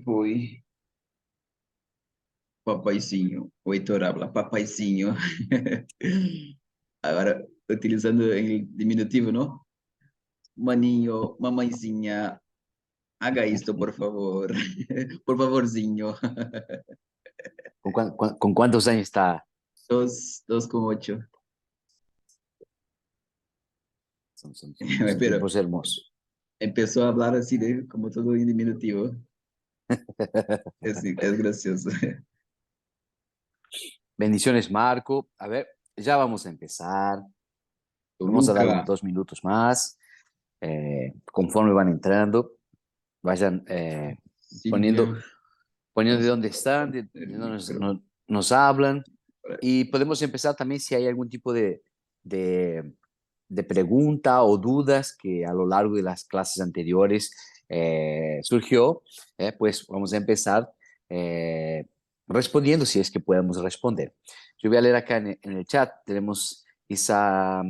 Foi papaizinho. O Heitor habla, papaizinho. Agora, utilizando el diminutivo, ¿no? Maninho, mamãezinha, haga esto, por favor. Por favorzinho. ¿Con cuántos años está? Dos con ocho. Son Pero tiempos hermosos. empezó a hablar así, como todo en diminutivo. Es gracioso. Bendiciones, Marco. A ver, ya vamos a empezar. Vamos a dar unos Luca, 2 minutos más. Conforme van entrando, vayan poniendo, Silvia, poniendo de vamos dónde están, el de dónde micro. nos hablan. Y podemos empezar también si hay algún tipo de, de pregunta o dudas que a lo largo de las clases anteriores surgió, pues vamos a empezar eh, respondiendo si es que podemos responder. Yo voy a leer acá en el chat, tenemos Isela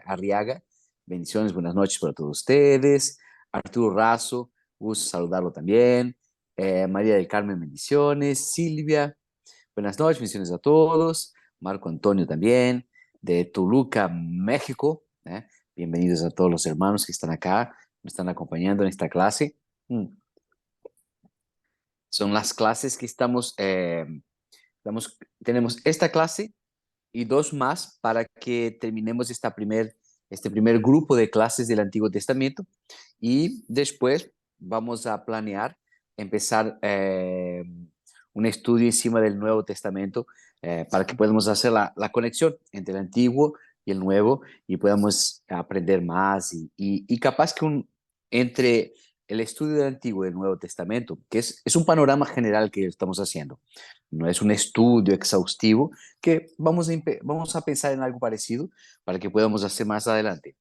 Arriaga, bendiciones, buenas noches para todos ustedes. Arturo Razo, gusto saludarlo también. María del Carmen, bendiciones. Silvia, buenas noches, bendiciones a todos. Marco Antonio también, de Toluca, México. Bienvenidos a todos los hermanos que están acá, me están acompañando en esta clase. Mm. Son las clases que tenemos esta clase y dos más para que terminemos este primer grupo de clases del Antiguo Testamento y después vamos a planear empezar un estudio encima del Nuevo Testamento para que podamos hacer la conexión entre el Antiguo y el Nuevo y podamos aprender más y capaz que entre el estudio del Antiguo y el Nuevo Testamento, que es un panorama general que estamos haciendo, no es un estudio exhaustivo, que vamos a pensar en algo parecido para que podamos hacer más adelante.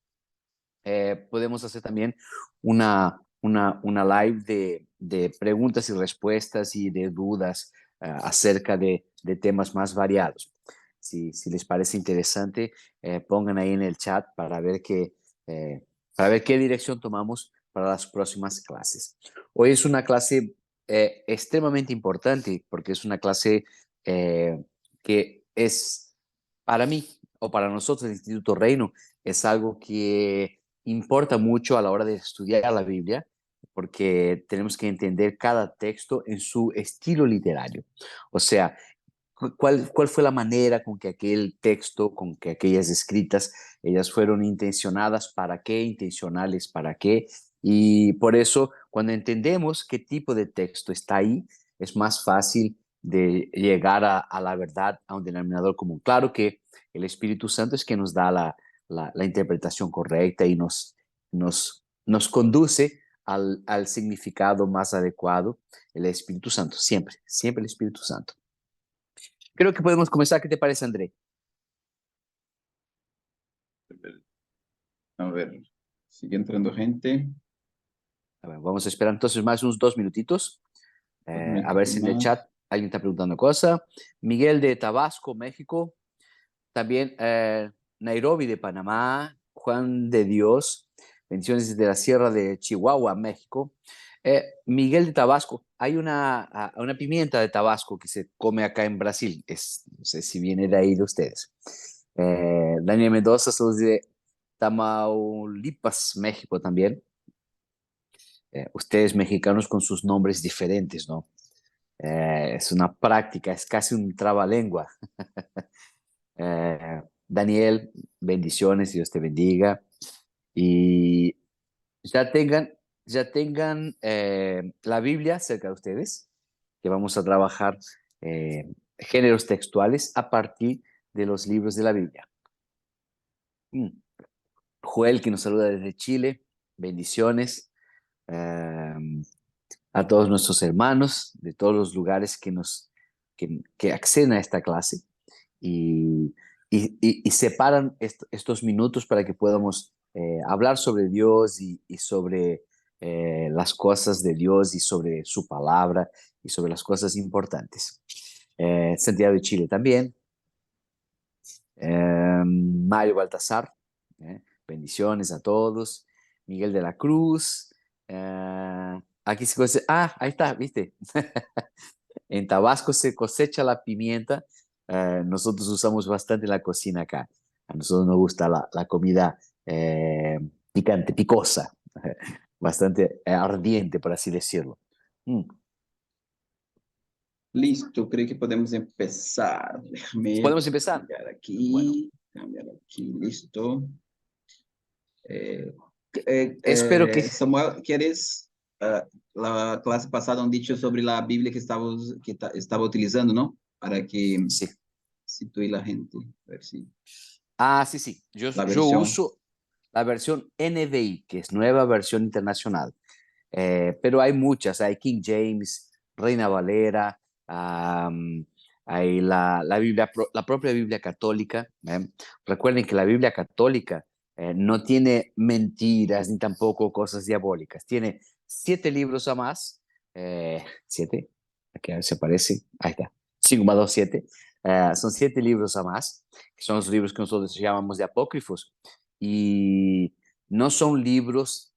Podemos hacer también una live de preguntas y respuestas y de dudas acerca de temas más variados. Si les parece interesante, pongan ahí en el chat eh, para ver qué dirección tomamos para las próximas clases. Hoy es una clase extremadamente importante porque es una clase que es para mí o para nosotros, el Instituto Reino, es algo que importa mucho a la hora de estudiar la Biblia, porque tenemos que entender cada texto en su estilo literario. O sea, cuál fue la manera con que aquel texto, con que aquellas escritas, ellas fueron intencionadas, para qué, intencionales, para qué. Y por eso, cuando entendemos qué tipo de texto está ahí, es más fácil de llegar a la verdad, a un denominador común. Claro que el Espíritu Santo es que nos da la interpretación correcta y nos conduce al significado más adecuado, el Espíritu Santo, siempre, siempre el Espíritu Santo. Creo que podemos comenzar. ¿Qué te parece, André? A ver, sigue entrando gente. A ver, vamos a esperar entonces más unos 2 minutitos. Dos A ver minutitos si en el chat más. alguien está preguntando cosa. Miguel de Tabasco, México. También Nairobi de Panamá. Juan de Dios. Bendiciones desde la Sierra de Chihuahua, México. Miguel de Tabasco. Hay una pimienta de Tabasco que se come acá en Brasil. No sé si viene de ahí de ustedes. Daniel Mendoza, saludos de Tamaulipas, México también. Ustedes mexicanos con sus nombres diferentes, ¿no? Es una práctica, es casi un trabalengua. Daniel, bendiciones, Dios te bendiga. Y ya tengan, ya tengan la Biblia cerca de ustedes, que vamos a trabajar géneros textuales a partir de los libros de la Biblia. Mm. Joel, que nos saluda desde Chile, bendiciones. Um, a todos nuestros hermanos de todos los lugares que acceden a esta clase y separan estos minutos para que podamos hablar sobre Dios y sobre las cosas de Dios y sobre su palabra y sobre las cosas importantes. Santiago de Chile también. Mario Baltasar, bendiciones a todos. Miguel de la Cruz, aquí se cosecha, ahí está, ¿viste? En Tabasco se cosecha la pimienta. Nosotros usamos bastante en la cocina acá. A nosotros nos gusta la comida eh, picante, picosa, bastante ardiente, por así decirlo. Mm. Listo, creo que podemos empezar. Déjame ¿Podemos empezar? Bueno, cambiar aquí, listo. Eh, espero que Samuel, ¿quieres la clase pasada un dicho sobre la Biblia que estaba utilizando, ¿no? Para que sí. sitúe la gente, a ver si Sí, sí. Yo, la yo versión. uso la versión NBI, que es Nueva Versión Internacional. Pero hay muchas, hay King James, Reina Valera, hay la Biblia, la propia Biblia católica. Recuerden que la Biblia católica no tiene mentiras ni tampoco cosas diabólicas. Tiene 7 libros a más. ¿Siete? Aquí a ver si aparece. Ahí está. 5 más 2, 7. Son 7 libros a más, que son los libros que nosotros llamamos de apócrifos. Y no son libros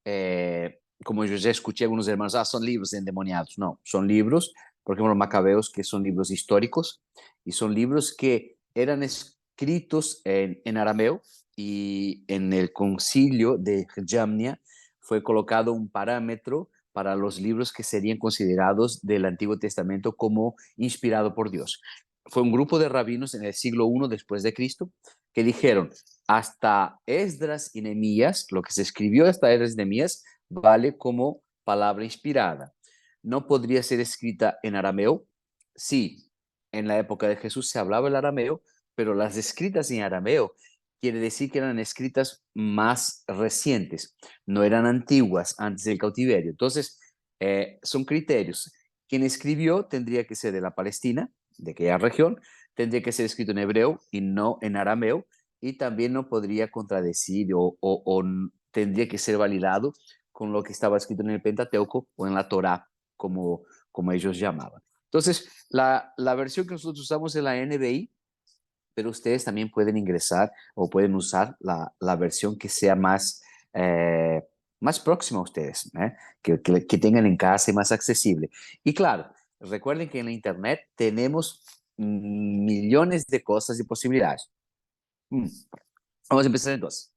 como yo ya escuché a algunos hermanos, son libros endemoniados. No, son libros, por ejemplo, Macabeos, que son libros históricos, y son libros que eran escritos en arameo, y en el concilio de Jamnia fue colocado un parámetro para los libros que serían considerados del Antiguo Testamento como inspirado por Dios. Fue un grupo de rabinos en el siglo I después de Cristo que dijeron, hasta Esdras y Nehemías, lo que se escribió hasta Esdras y Nehemías, vale como palabra inspirada. No podría ser escrita en arameo. Sí, en la época de Jesús se hablaba el arameo, pero las escritas en arameo quiere decir que eran escritas más recientes, no eran antiguas antes del cautiverio. Entonces, son criterios. Quien escribió tendría que ser de la Palestina, de aquella región, tendría que ser escrito en hebreo y no en arameo, y también no podría contradecir o tendría que ser validado con lo que estaba escrito en el Pentateuco o en la Torá, como ellos llamaban. Entonces, la versión que nosotros usamos es la NBI, pero ustedes también pueden ingresar o pueden usar la versión que sea más próxima a ustedes, que tengan en casa y más accesible. Y claro, recuerden que en la Internet tenemos millones de cosas y posibilidades. Mm. Vamos a empezar entonces.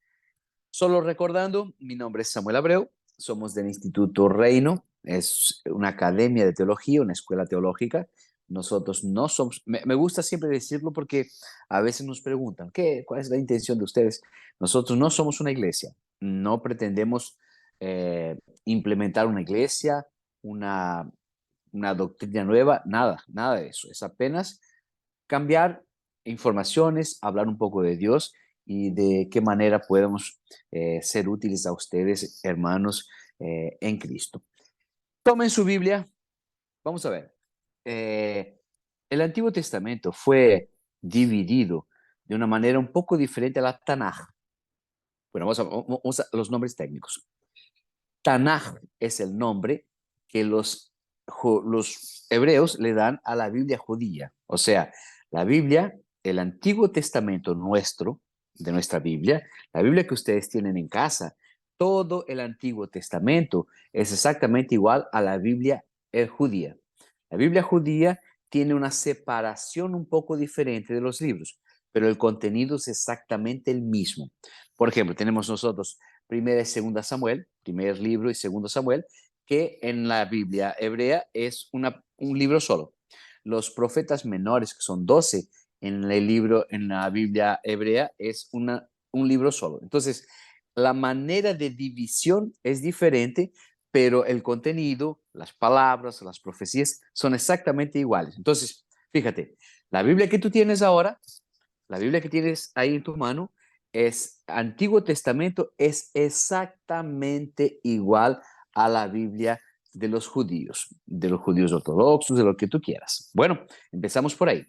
Solo recordando, mi nombre es Samuel Abreu, somos del Instituto Reino, es una academia de teología, una escuela teológica. Nosotros no somos, me gusta siempre decirlo porque a veces nos preguntan, ¿cuál es la intención de ustedes? Nosotros no somos una iglesia, no pretendemos implementar una iglesia, una, una doctrina nueva, nada de eso. Es apenas cambiar informaciones, hablar un poco de Dios y de qué manera podemos ser útiles a ustedes, hermanos, en Cristo. Tomen su Biblia, vamos a ver. El Antiguo Testamento fue dividido de una manera un poco diferente a la Tanaj. Bueno, vamos a los nombres técnicos. Tanaj es el nombre que los hebreos le dan a la Biblia judía. O sea, la Biblia, el Antiguo Testamento nuestro, de nuestra Biblia, la Biblia que ustedes tienen en casa, todo el Antiguo Testamento es exactamente igual a la Biblia judía. La Biblia judía tiene una separación un poco diferente de los libros, pero el contenido es exactamente el mismo. Por ejemplo, tenemos nosotros Primera y Segunda Samuel, primer libro y Segundo Samuel, que en la Biblia hebrea es un libro solo. Los profetas menores, que son 12 en la Biblia hebrea, es un libro solo. Entonces, la manera de división es diferente, pero el contenido, las palabras, las profecías son exactamente iguales. Entonces, fíjate, la Biblia que tú tienes ahora, la Biblia que tienes ahí en tu mano, es Antiguo Testamento, es exactamente igual a la Biblia de los judíos ortodoxos, de lo que tú quieras. Bueno, empezamos por ahí.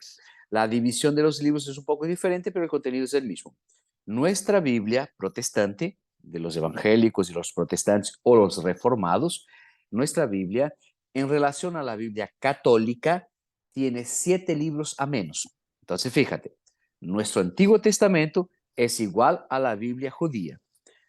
La división de los libros es un poco diferente, pero el contenido es el mismo. Nuestra Biblia protestante, de los evangélicos y los protestantes o los reformados, nuestra Biblia, en relación a la Biblia católica, tiene 7 libros a menos. Entonces, fíjate, nuestro Antiguo Testamento es igual a la Biblia judía,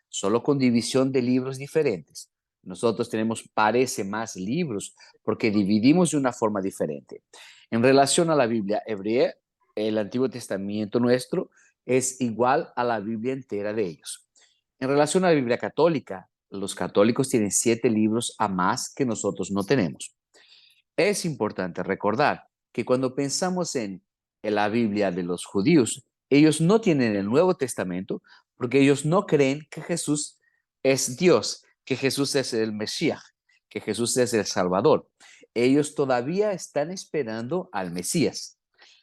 solo con división de libros diferentes. nosotros tenemos, parece, más libros porque dividimos de una forma diferente. En relación a la Biblia hebrea, el Antiguo Testamento nuestro es igual a la Biblia entera de ellos. En relación a la Biblia católica, los católicos tienen 7 libros a más que nosotros no tenemos. Es importante recordar que cuando pensamos en la Biblia de los judíos, ellos no tienen el Nuevo Testamento porque ellos no creen que Jesús es Dios, que Jesús es el Mesías, que Jesús es el Salvador. Ellos todavía están esperando al Mesías,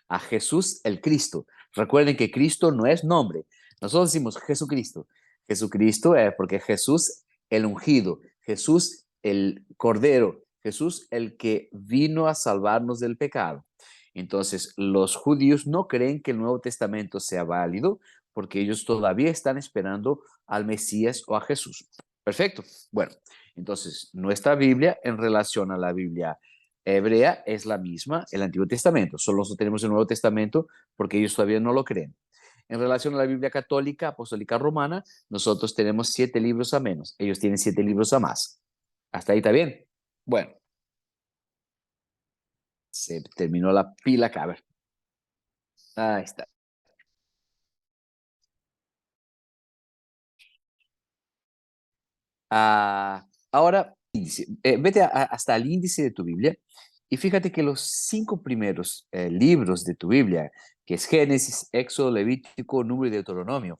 a Jesús el Cristo. Recuerden que Cristo no es nombre. Nosotros decimos Jesucristo. Jesucristo es porque Jesús el ungido, Jesús el Cordero, Jesús el que vino a salvarnos del pecado. Entonces, los judíos no creen que el Nuevo Testamento sea válido porque ellos todavía están esperando al Mesías o a Jesús. Perfecto. Bueno, entonces nuestra Biblia en relación a la Biblia hebrea es la misma, el Antiguo Testamento. Solo nosotros tenemos el Nuevo Testamento porque ellos todavía no lo creen. En relación a la Biblia católica, apostólica romana, nosotros tenemos 7 libros a menos. Ellos tienen 7 libros a más. ¿Hasta ahí está bien? Bueno, se terminó la pila acá. A ver. Ahí está. Ahora, vete hasta el índice de tu Biblia y fíjate que los 5 primeros libros de tu Biblia, que es Génesis, Éxodo, Levítico, Número y Deuteronomio,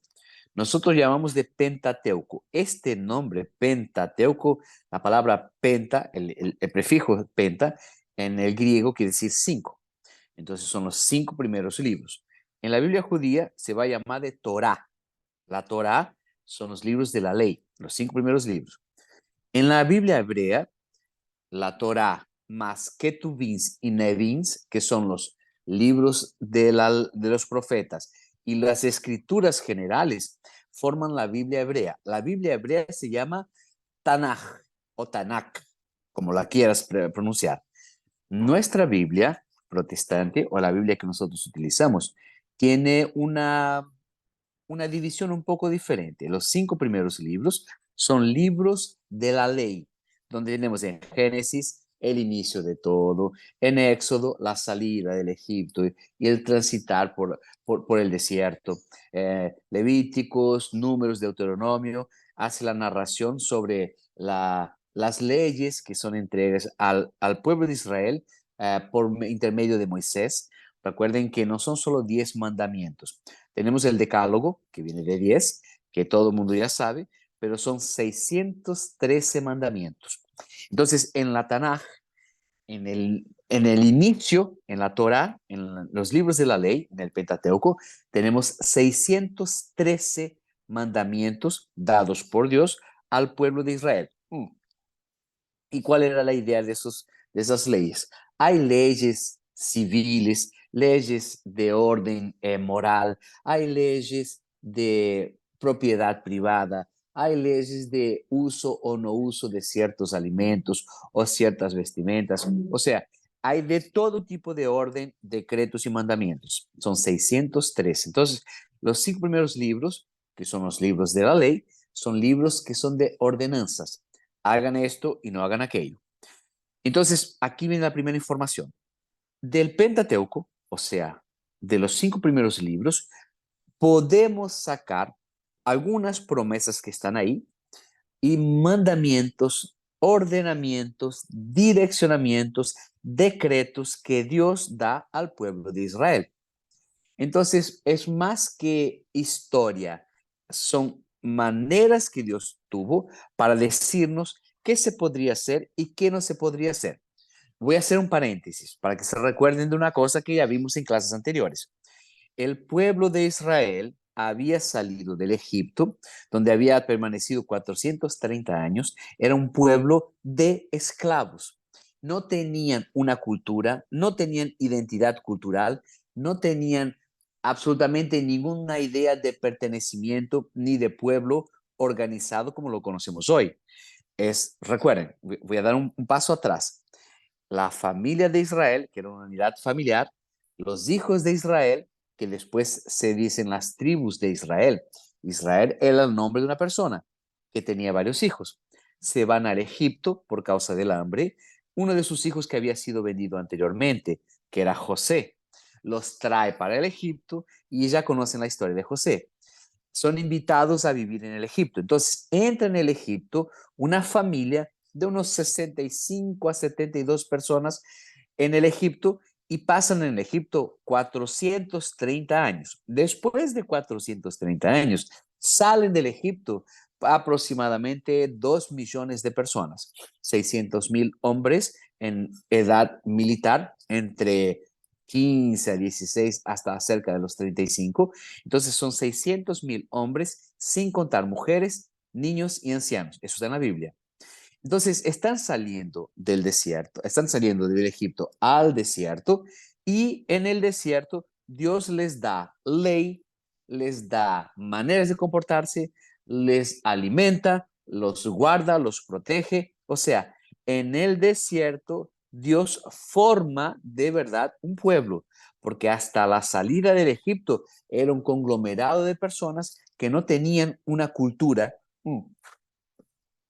nosotros llamamos de Pentateuco. Este nombre, Pentateuco, la palabra penta, el prefijo penta, en el griego quiere decir 5. Entonces son los 5 primeros libros. En la Biblia judía se va a llamar de Torá. La Torá son los libros de la ley, los 5 primeros libros. En la Biblia hebrea, la Torá más Ketuvins y Nevins, que son los libros de los profetas, y las escrituras generales, forman la Biblia hebrea. La Biblia hebrea se llama Tanaj o Tanakh, como la quieras pronunciar. Nuestra Biblia protestante, o la Biblia que nosotros utilizamos, tiene una división un poco diferente. Los 5 primeros libros son libros de la ley, donde tenemos en Génesis el inicio de todo, en Éxodo la salida del Egipto y el transitar por el desierto. Levíticos, Números, Deuteronomio, hace la narración sobre las leyes que son entregas al pueblo de Israel por intermedio de Moisés. Recuerden que no son solo 10 mandamientos. Tenemos el decálogo, que viene de 10, que todo el mundo ya sabe, pero son 613 mandamientos. Entonces, en la Tanaj, en el inicio, en la Torah, en los libros de la ley, en el Pentateuco, tenemos 613 mandamientos dados por Dios al pueblo de Israel. ¿Y cuál era la idea de esas leyes? Hay leyes civiles, leyes de orden moral, hay leyes de propiedad privada, hay leyes de uso o no uso de ciertos alimentos o ciertas vestimentas. O sea, hay de todo tipo de orden, decretos y mandamientos. Son 603. Entonces, los 5 primeros libros, que son los libros de la ley, son libros que son de ordenanzas. Hagan esto y no hagan aquello. Entonces, aquí viene la primera información. Del Pentateuco, o sea, de los 5 primeros libros, podemos sacar algunas promesas que están ahí y mandamientos, ordenamientos, direccionamientos, decretos que Dios da al pueblo de Israel. Entonces, es más que historia, son maneras que Dios tuvo para decirnos qué se podría hacer y qué no se podría hacer. Voy a hacer un paréntesis para que se recuerden de una cosa que ya vimos en clases anteriores. El pueblo de Israel había salido del Egipto, donde había permanecido 430 años. Era un pueblo de esclavos. No tenían una cultura, no tenían identidad cultural, no tenían absolutamente ninguna idea de pertenecimiento ni de pueblo organizado como lo conocemos hoy. Recuerden, voy a dar un paso atrás. La familia de Israel, que era una unidad familiar, los hijos de Israel, que después se dicen las tribus de Israel. Israel era el nombre de una persona que tenía varios hijos. se van al Egipto por causa del hambre. Uno de sus hijos que había sido vendido anteriormente, que era José, los trae para el Egipto y ya conocen la historia de José. Son invitados a vivir en el Egipto. Entonces entra en el Egipto una familia de unos 65 a 72 personas en el Egipto y pasan en el Egipto 430 años. Después de 430 años, salen del Egipto aproximadamente 2 millones de personas, 600,000 hombres en edad militar, entre 15 a 16 hasta cerca de los 35. Entonces son 600,000 hombres, sin contar mujeres, niños y ancianos. Eso está en la Biblia. Entonces, están saliendo del desierto, están saliendo del Egipto al desierto y en el desierto Dios les da ley, les da maneras de comportarse, les alimenta, los guarda, los protege. O sea, en el desierto Dios forma de verdad un pueblo, porque hasta la salida del Egipto era un conglomerado de personas que no tenían una cultura,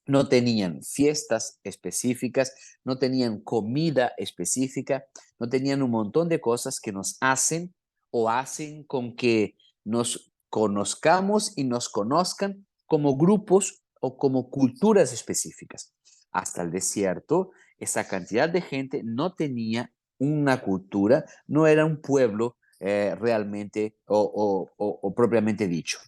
no tenían fiestas específicas, no tenían comida específica, no tenían un montón de cosas que nos hacen o hacen con que nos conozcamos y nos conozcan como grupos o como culturas específicas. Hasta el desierto, esa cantidad de gente no tenía una cultura, no era un pueblo realmente o propiamente dicho.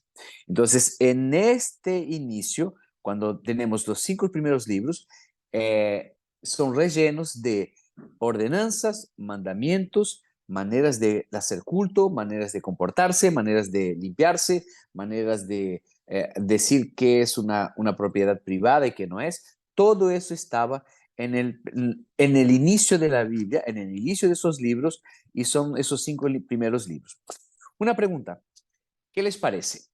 Entonces, en este inicio, cuando tenemos los 5 primeros libros, son rellenos de ordenanzas, mandamientos, maneras de hacer culto, maneras de comportarse, maneras de limpiarse, maneras de decir qué es una propiedad privada y qué no es. Todo eso estaba en el inicio de la Biblia, en el inicio de esos libros, y son esos 5 primeros libros. Una pregunta, ¿qué les parece?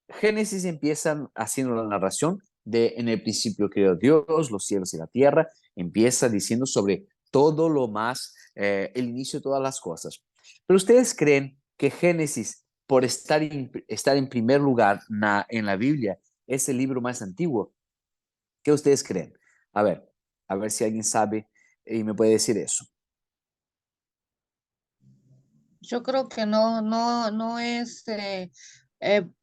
Génesis empieza haciendo la narración de en el principio creó Dios, los cielos y la tierra, empieza diciendo sobre todo lo más, el inicio de todas las cosas. Pero ustedes creen que Génesis, por estar en primer lugar en la Biblia, es el libro más antiguo. ¿Qué ustedes creen? A ver, a ver si alguien sabe y me puede decir eso. Yo creo que no, no, no es,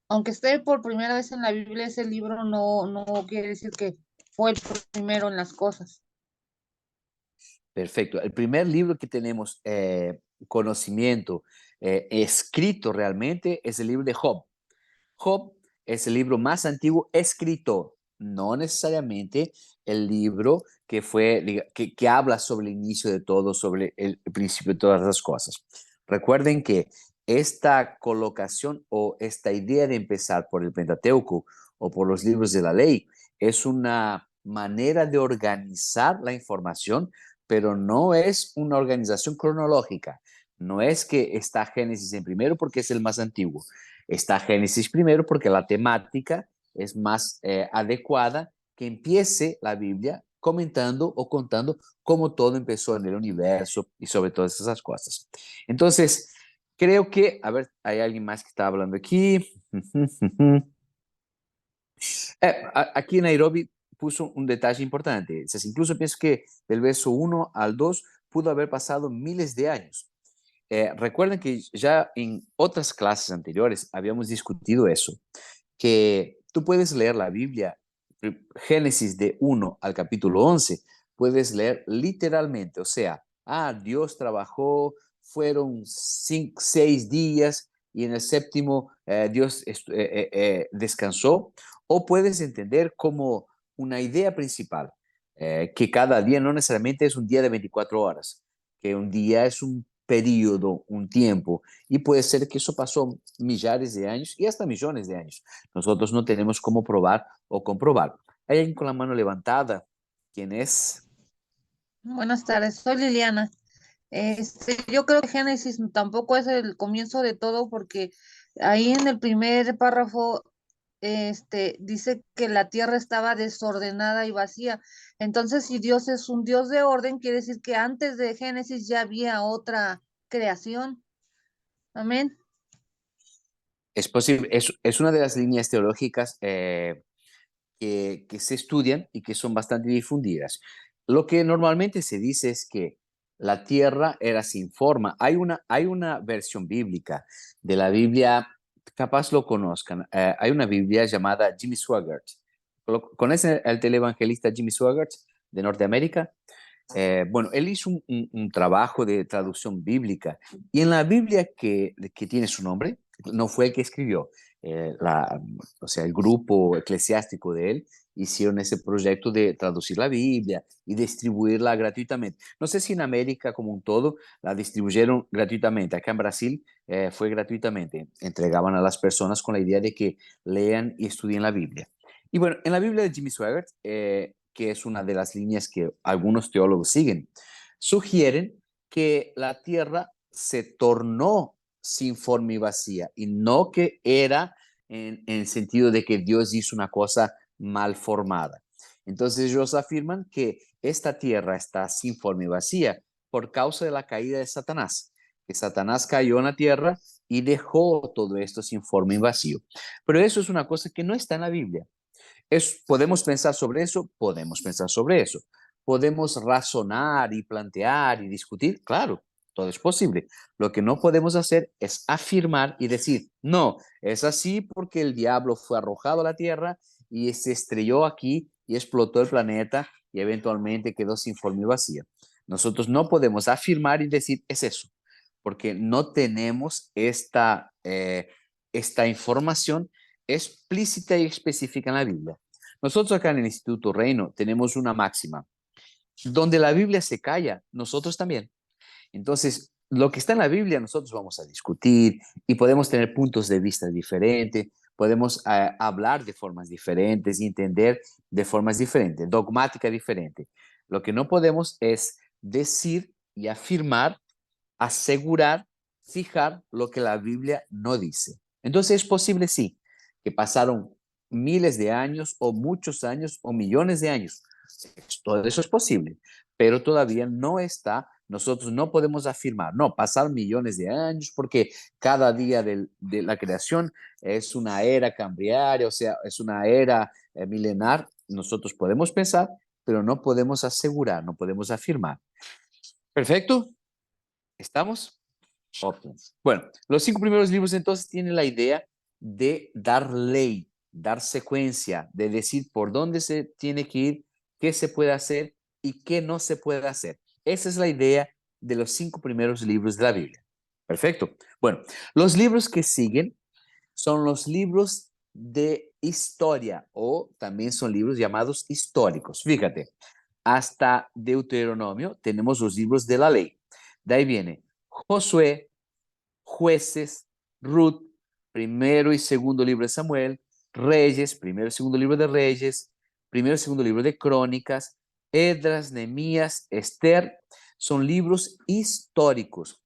aunque esté por primera vez en la Biblia, ese libro no, no quiere decir que fue el primero en las cosas. Perfecto. El primer libro que tenemos conocimiento escrito realmente es el libro de Job. Job es el libro más antiguo escrito, no necesariamente el libro que fue que habla sobre el inicio de todo, sobre el principio de todas las cosas. Recuerden que esta colocación o esta idea de empezar por el Pentateuco o por los libros de la ley es una manera de organizar la información, pero no es una organización cronológica. No es que está Génesis en primero porque es el más antiguo. Está Génesis primero porque la temática es más adecuada que empiece la Biblia comentando o contando cómo todo empezó en el universo y sobre todas esas cosas. Entonces, creo que, a ver, hay alguien más que está hablando aquí. Aquí en Nairobi puso un detalle importante. Incluso pienso que del verso 1 al 2 pudo haber pasado miles de años. Recuerden que ya en otras clases anteriores habíamos discutido eso, que tú puedes leer la Biblia, Génesis de 1 al capítulo 11, puedes leer literalmente, o sea, Dios trabajó, fueron 6 días y en el séptimo Dios descansó, o puedes entender como una idea principal, que cada día no necesariamente es un día de 24 horas, que un día es un periodo, un tiempo, y puede ser que eso pasó millares de años y hasta millones de años. Nosotros no tenemos cómo probar o comprobar. Hay alguien con la mano levantada. ¿Quién es? Buenas tardes, soy Liliana. Yo creo que Génesis tampoco es el comienzo de todo porque ahí en el primer párrafo, dice que la tierra estaba desordenada y vacía. Entonces, si Dios es un Dios de orden, quiere decir que antes de Génesis ya había otra creación. Amén. Es posible, es una de las líneas teológicas que se estudian y que son bastante difundidas. Lo que normalmente se dice es que la tierra era sin forma. Hay una versión bíblica de la Biblia, capaz lo conozcan. Hay una Biblia llamada Jimmy Swaggart. ¿Conocen al televangelista Jimmy Swaggart de Norteamérica? Bueno, él hizo un trabajo de traducción bíblica y en la Biblia que tiene su nombre, no fue el que escribió, o sea, el grupo eclesiástico de él hicieron ese proyecto de traducir la Biblia y distribuirla gratuitamente. No sé si en América como un todo la distribuyeron gratuitamente. Acá en Brasil fue gratuitamente. Entregaban a las personas con la idea de que lean y estudien la Biblia. Y bueno, en la Biblia de Jimmy Swaggart, que es una de las líneas que algunos teólogos siguen, sugieren que la tierra se tornó sin forma y vacía, y no que era en el sentido de que Dios hizo una cosa mal formada. Entonces ellos afirman que esta tierra está sin forma y vacía por causa de la caída de Satanás, que Satanás cayó en la tierra y dejó todo esto sin forma y vacío. Pero eso es una cosa que no está en la Biblia. ¿Podemos pensar sobre eso? Podemos pensar sobre eso. ¿Podemos razonar y plantear y discutir? Claro, todo es posible. Lo que no podemos hacer es afirmar y decir, no, es así porque el diablo fue arrojado a la tierra y se estrelló aquí y explotó el planeta y eventualmente quedó sin forma y vacía. Nosotros no podemos afirmar y decir, es eso, porque no tenemos esta información explícita y específica en la Biblia. Nosotros acá en el Instituto Reino tenemos una máxima. Donde la Biblia se calla, nosotros también. Entonces, lo que está en la Biblia nosotros vamos a discutir y podemos tener puntos de vista diferentes, podemos hablar de formas diferentes y entender de formas diferentes, dogmática diferente. Lo que no podemos es decir y afirmar, asegurar, fijar lo que la Biblia no dice. Entonces es posible, sí, que pasaron miles de años o muchos años o millones de años. Todo eso es posible, pero todavía no está. Nosotros no podemos afirmar, no, pasar millones de años porque cada día de la creación es una era cambiaria, o sea, es una era milenar. Nosotros podemos pensar, pero no podemos asegurar, no podemos afirmar. Perfecto, ¿estamos? Óptimo. Bueno, los 5 primeros libros entonces tienen la idea de dar ley, dar secuencia, de decir por dónde se tiene que ir, qué se puede hacer y qué no se puede hacer. Esa es la idea de los 5 primeros libros de la Biblia. Perfecto. Bueno, los libros que siguen son los libros de historia o también son libros llamados históricos. Fíjate, hasta Deuteronomio tenemos los libros de la ley. De ahí viene Josué, Jueces, Ruth, primero y segundo libro de Samuel, Reyes, primero y segundo libro de Reyes, primero y segundo libro de Crónicas, Esdras, Nehemías, Esther, son libros históricos.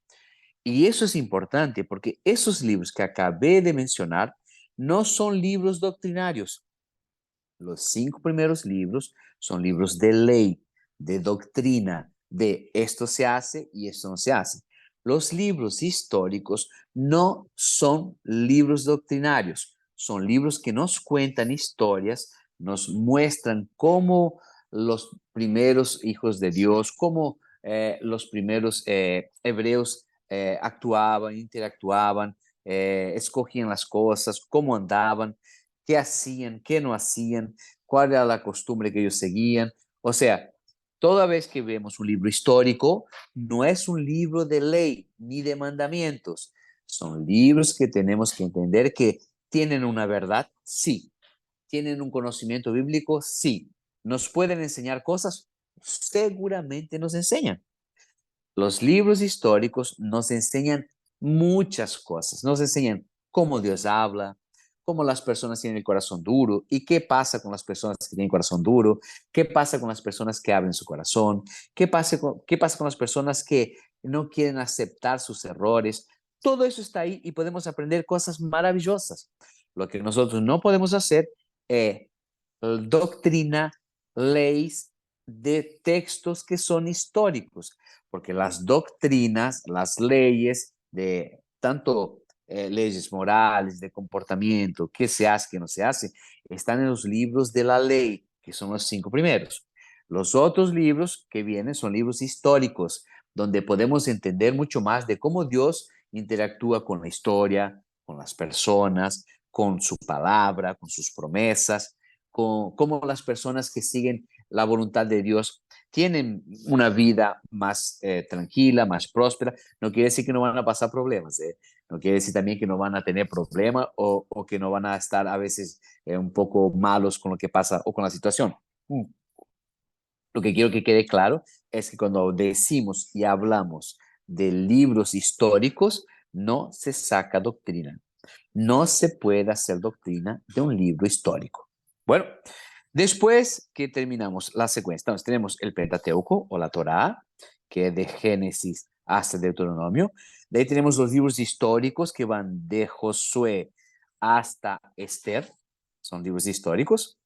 Y eso es importante porque esos libros que acabé de mencionar no son libros doctrinarios. Los 5 primeros libros son libros de ley, de doctrina, de esto se hace y esto no se hace. Los libros históricos no son libros doctrinarios, son libros que nos cuentan historias, nos muestran cómo los primeros hijos de Dios, cómo los primeros hebreos actuaban, interactuaban, escogían las cosas, cómo andaban, qué hacían, qué no hacían, cuál era la costumbre que ellos seguían. O sea, toda vez que vemos un libro histórico, no es un libro de ley ni de mandamientos. Son libros que tenemos que entender que tienen una verdad, sí. Tienen un conocimiento bíblico, sí. Nos pueden enseñar cosas, seguramente nos enseñan. Los libros históricos nos enseñan muchas cosas. Nos enseñan cómo Dios habla, cómo las personas tienen el corazón duro y qué pasa con las personas que tienen corazón duro, qué pasa con las personas que abren su corazón, qué pasa con las personas que no quieren aceptar sus errores. Todo eso está ahí y podemos aprender cosas maravillosas. Lo que nosotros no podemos hacer es doctrina, leyes de textos que son históricos, porque las doctrinas, las leyes de tanto leyes morales, de comportamiento, qué se hace, qué no se hace, están en los libros de la ley, que son los 5 primeros. Los otros libros que vienen son libros históricos, donde podemos entender mucho más de cómo Dios interactúa con la historia, con las personas, con su palabra, con sus promesas, con cómo las personas que siguen la voluntad de Dios tienen una vida más tranquila, más próspera. No quiere decir que no van a pasar problemas, no quiere decir también que no van a tener problemas o que no van a estar a veces un poco malos con lo que pasa o con la situación. Lo que quiero que quede claro es que cuando decimos y hablamos de libros históricos, no se saca doctrina. No se puede hacer doctrina de un libro histórico. Bueno, después que terminamos la secuencia, entonces tenemos el Pentateuco o la Torá, que es de Génesis hasta Deuteronomio. De ahí tenemos los libros históricos que van de Josué hasta Esther, son libros históricos.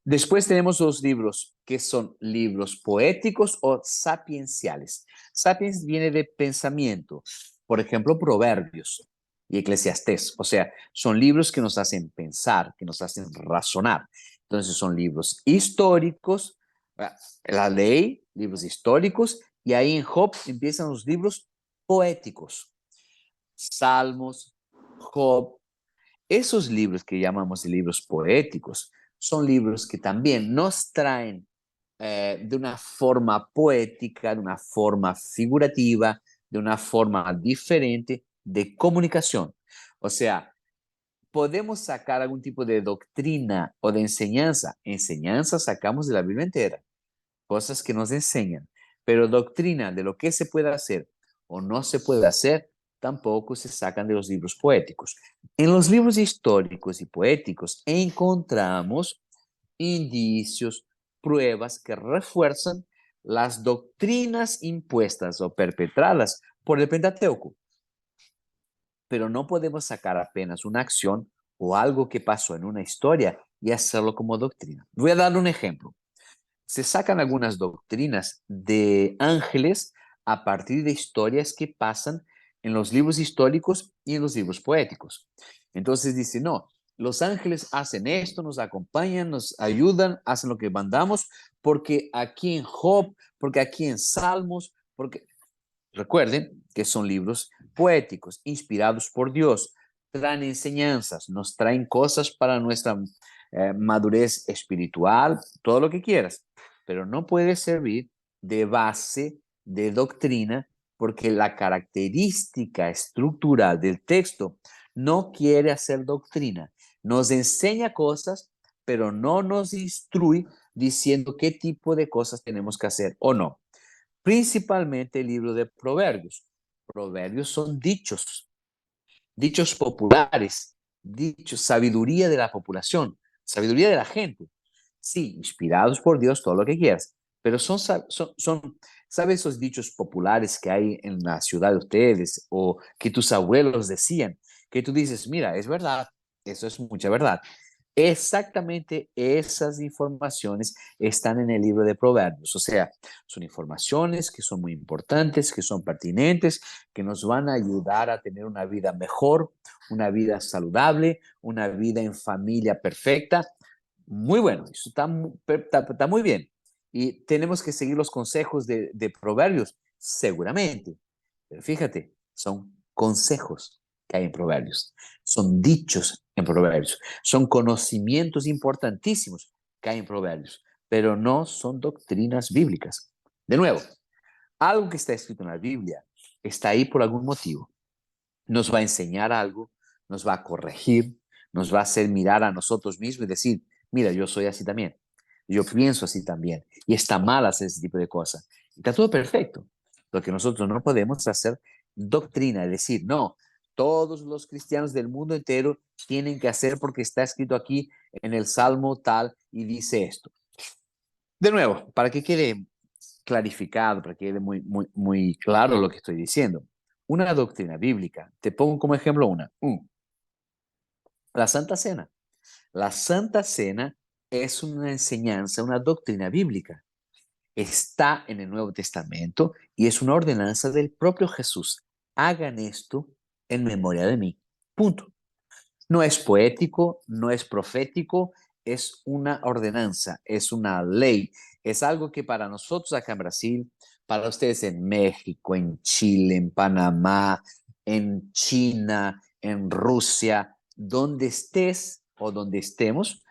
Después tenemos los libros que son libros poéticos o sapienciales. Sapiens viene de pensamiento, por ejemplo, Proverbios y Eclesiastés. O sea, son libros que nos hacen pensar, que nos hacen razonar. Entonces son libros históricos, la ley, libros históricos, y ahí en Job empiezan los libros poéticos. Salmos, Job, esos libros que llamamos de libros poéticos son libros que también nos traen de una forma poética, de una forma figurativa, de una forma diferente de comunicación. O sea, podemos sacar algún tipo de doctrina o de enseñanza. Enseñanza sacamos de la Biblia entera, cosas que nos enseñan, pero doctrina de lo que se puede hacer o no se puede hacer tampoco se sacan de los libros poéticos. En los libros históricos y poéticos encontramos indicios, pruebas que refuerzan las doctrinas impuestas o perpetradas por el Pentateuco. Pero no podemos sacar apenas una acción o algo que pasó en una historia y hacerlo como doctrina. Voy a dar un ejemplo. Se sacan algunas doctrinas de ángeles a partir de historias que pasan en los libros históricos y en los libros poéticos. Entonces dice, no, los ángeles hacen esto, nos acompañan, nos ayudan, hacen lo que mandamos, porque aquí en Job, porque aquí en Salmos, porque recuerden que son libros poéticos, inspirados por Dios, traen enseñanzas, nos traen cosas para nuestra madurez espiritual, todo lo que quieras, pero no puede servir de base de doctrina porque la característica estructural del texto no quiere hacer doctrina. Nos enseña cosas, pero no nos instruye diciendo qué tipo de cosas tenemos que hacer o no. Principalmente el libro de Proverbios. Proverbios son dichos, dichos populares, dichos, sabiduría de la población, sabiduría de la gente. Sí, inspirados por Dios, todo lo que quieras, pero ¿sabes esos dichos populares que hay en la ciudad de ustedes o que tus abuelos decían? Que tú dices, mira, es verdad, eso es mucha verdad. Exactamente esas informaciones están en el libro de Proverbios, o sea, son informaciones que son muy importantes, que son pertinentes, que nos van a ayudar a tener una vida mejor, una vida saludable, una vida en familia perfecta. Muy bueno, eso está muy bien. Y tenemos que seguir los consejos de Proverbios, seguramente. Pero fíjate, son consejos que hay en Proverbios, son dichos en Proverbios, son conocimientos importantísimos que hay en Proverbios, pero no son doctrinas bíblicas. De nuevo, algo que está escrito en la Biblia está ahí por algún motivo. Nos va a enseñar algo, nos va a corregir, nos va a hacer mirar a nosotros mismos y decir, mira, yo soy así también, yo pienso así también, y está mal hacer ese tipo de cosas. Está todo perfecto. Lo que nosotros no podemos hacer doctrina, es decir, no, todos los cristianos del mundo entero tienen que hacer porque está escrito aquí en el Salmo tal y dice esto. De nuevo, para que quede clarificado, para que quede muy claro lo que estoy diciendo. Una doctrina bíblica, te pongo como ejemplo la Santa Cena. La Santa Cena es una enseñanza, una doctrina bíblica. Está en el Nuevo Testamento y es una ordenanza del propio Jesús. Hagan esto en memoria de mí. Punto. No es poético, no es profético, es una ordenanza, es una ley, es algo que para nosotros acá en Brasil, para ustedes en México, en Chile, en Panamá, en China, en Rusia, donde estés o donde estemos,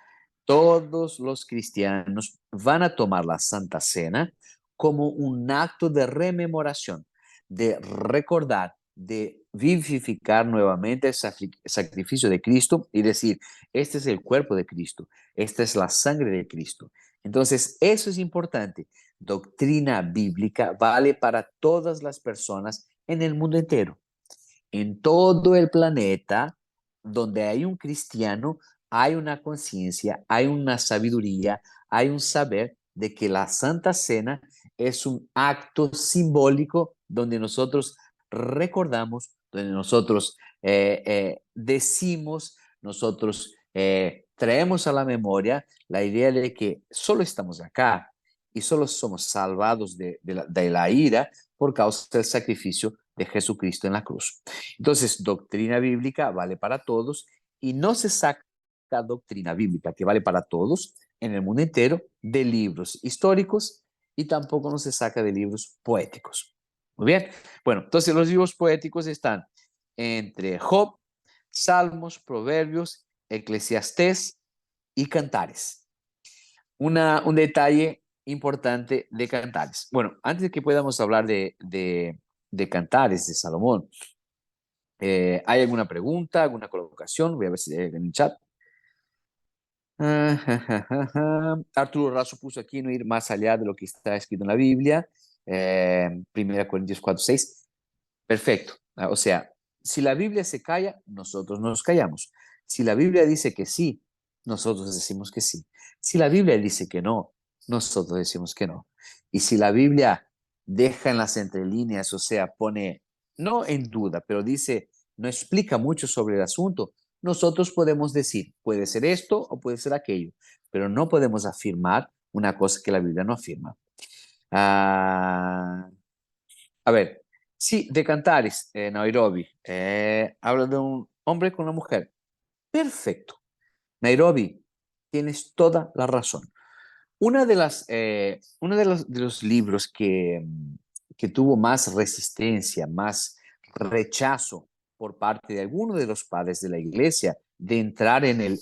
todos los cristianos van a tomar la Santa Cena como un acto de rememoración, de recordar, de vivificar nuevamente el sacrificio de Cristo y decir, este es el cuerpo de Cristo, esta es la sangre de Cristo. Entonces, eso es importante. Doctrina bíblica vale para todas las personas en el mundo entero. En todo el planeta, donde hay un cristiano, hay una conciencia, hay una sabiduría, hay un saber de que la Santa Cena es un acto simbólico donde nosotros recordamos, donde nosotros decimos, nosotros traemos a la memoria la idea de que solo estamos acá y solo somos salvados de la ira por causa del sacrificio de Jesucristo en la cruz. Entonces, doctrina bíblica vale para todos y no se saca doctrina bíblica que vale para todos en el mundo entero de libros históricos y tampoco no se saca de libros poéticos. Muy bien. Bueno, entonces los libros poéticos están entre Job, Salmos, Proverbios, Eclesiastés y Cantares. Un detalle importante de Cantares. Bueno, antes de que podamos hablar de Cantares de Salomón, ¿hay alguna pregunta, alguna colocación? Voy a ver si hay en el chat. Arturo Razo puso aquí no ir más allá de lo que está escrito en la Biblia. 1 Corintios 4:6. Perfecto. O sea, si la Biblia se calla, nosotros nos callamos. Si la Biblia dice que sí, nosotros decimos que sí. Si la Biblia dice que no, nosotros decimos que no. Y si la Biblia deja en las entrelíneas, o sea, pone, no en duda, pero dice, no explica mucho sobre el asunto, nosotros podemos decir, puede ser esto o puede ser aquello, pero no podemos afirmar una cosa que la Biblia no afirma. A ver, sí, de Cantares, Nairobi, habla de un hombre con una mujer. Perfecto. Nairobi, tienes toda la razón. Uno de los libros que tuvo más resistencia, más rechazo por parte de algunos de los padres de la iglesia de entrar en el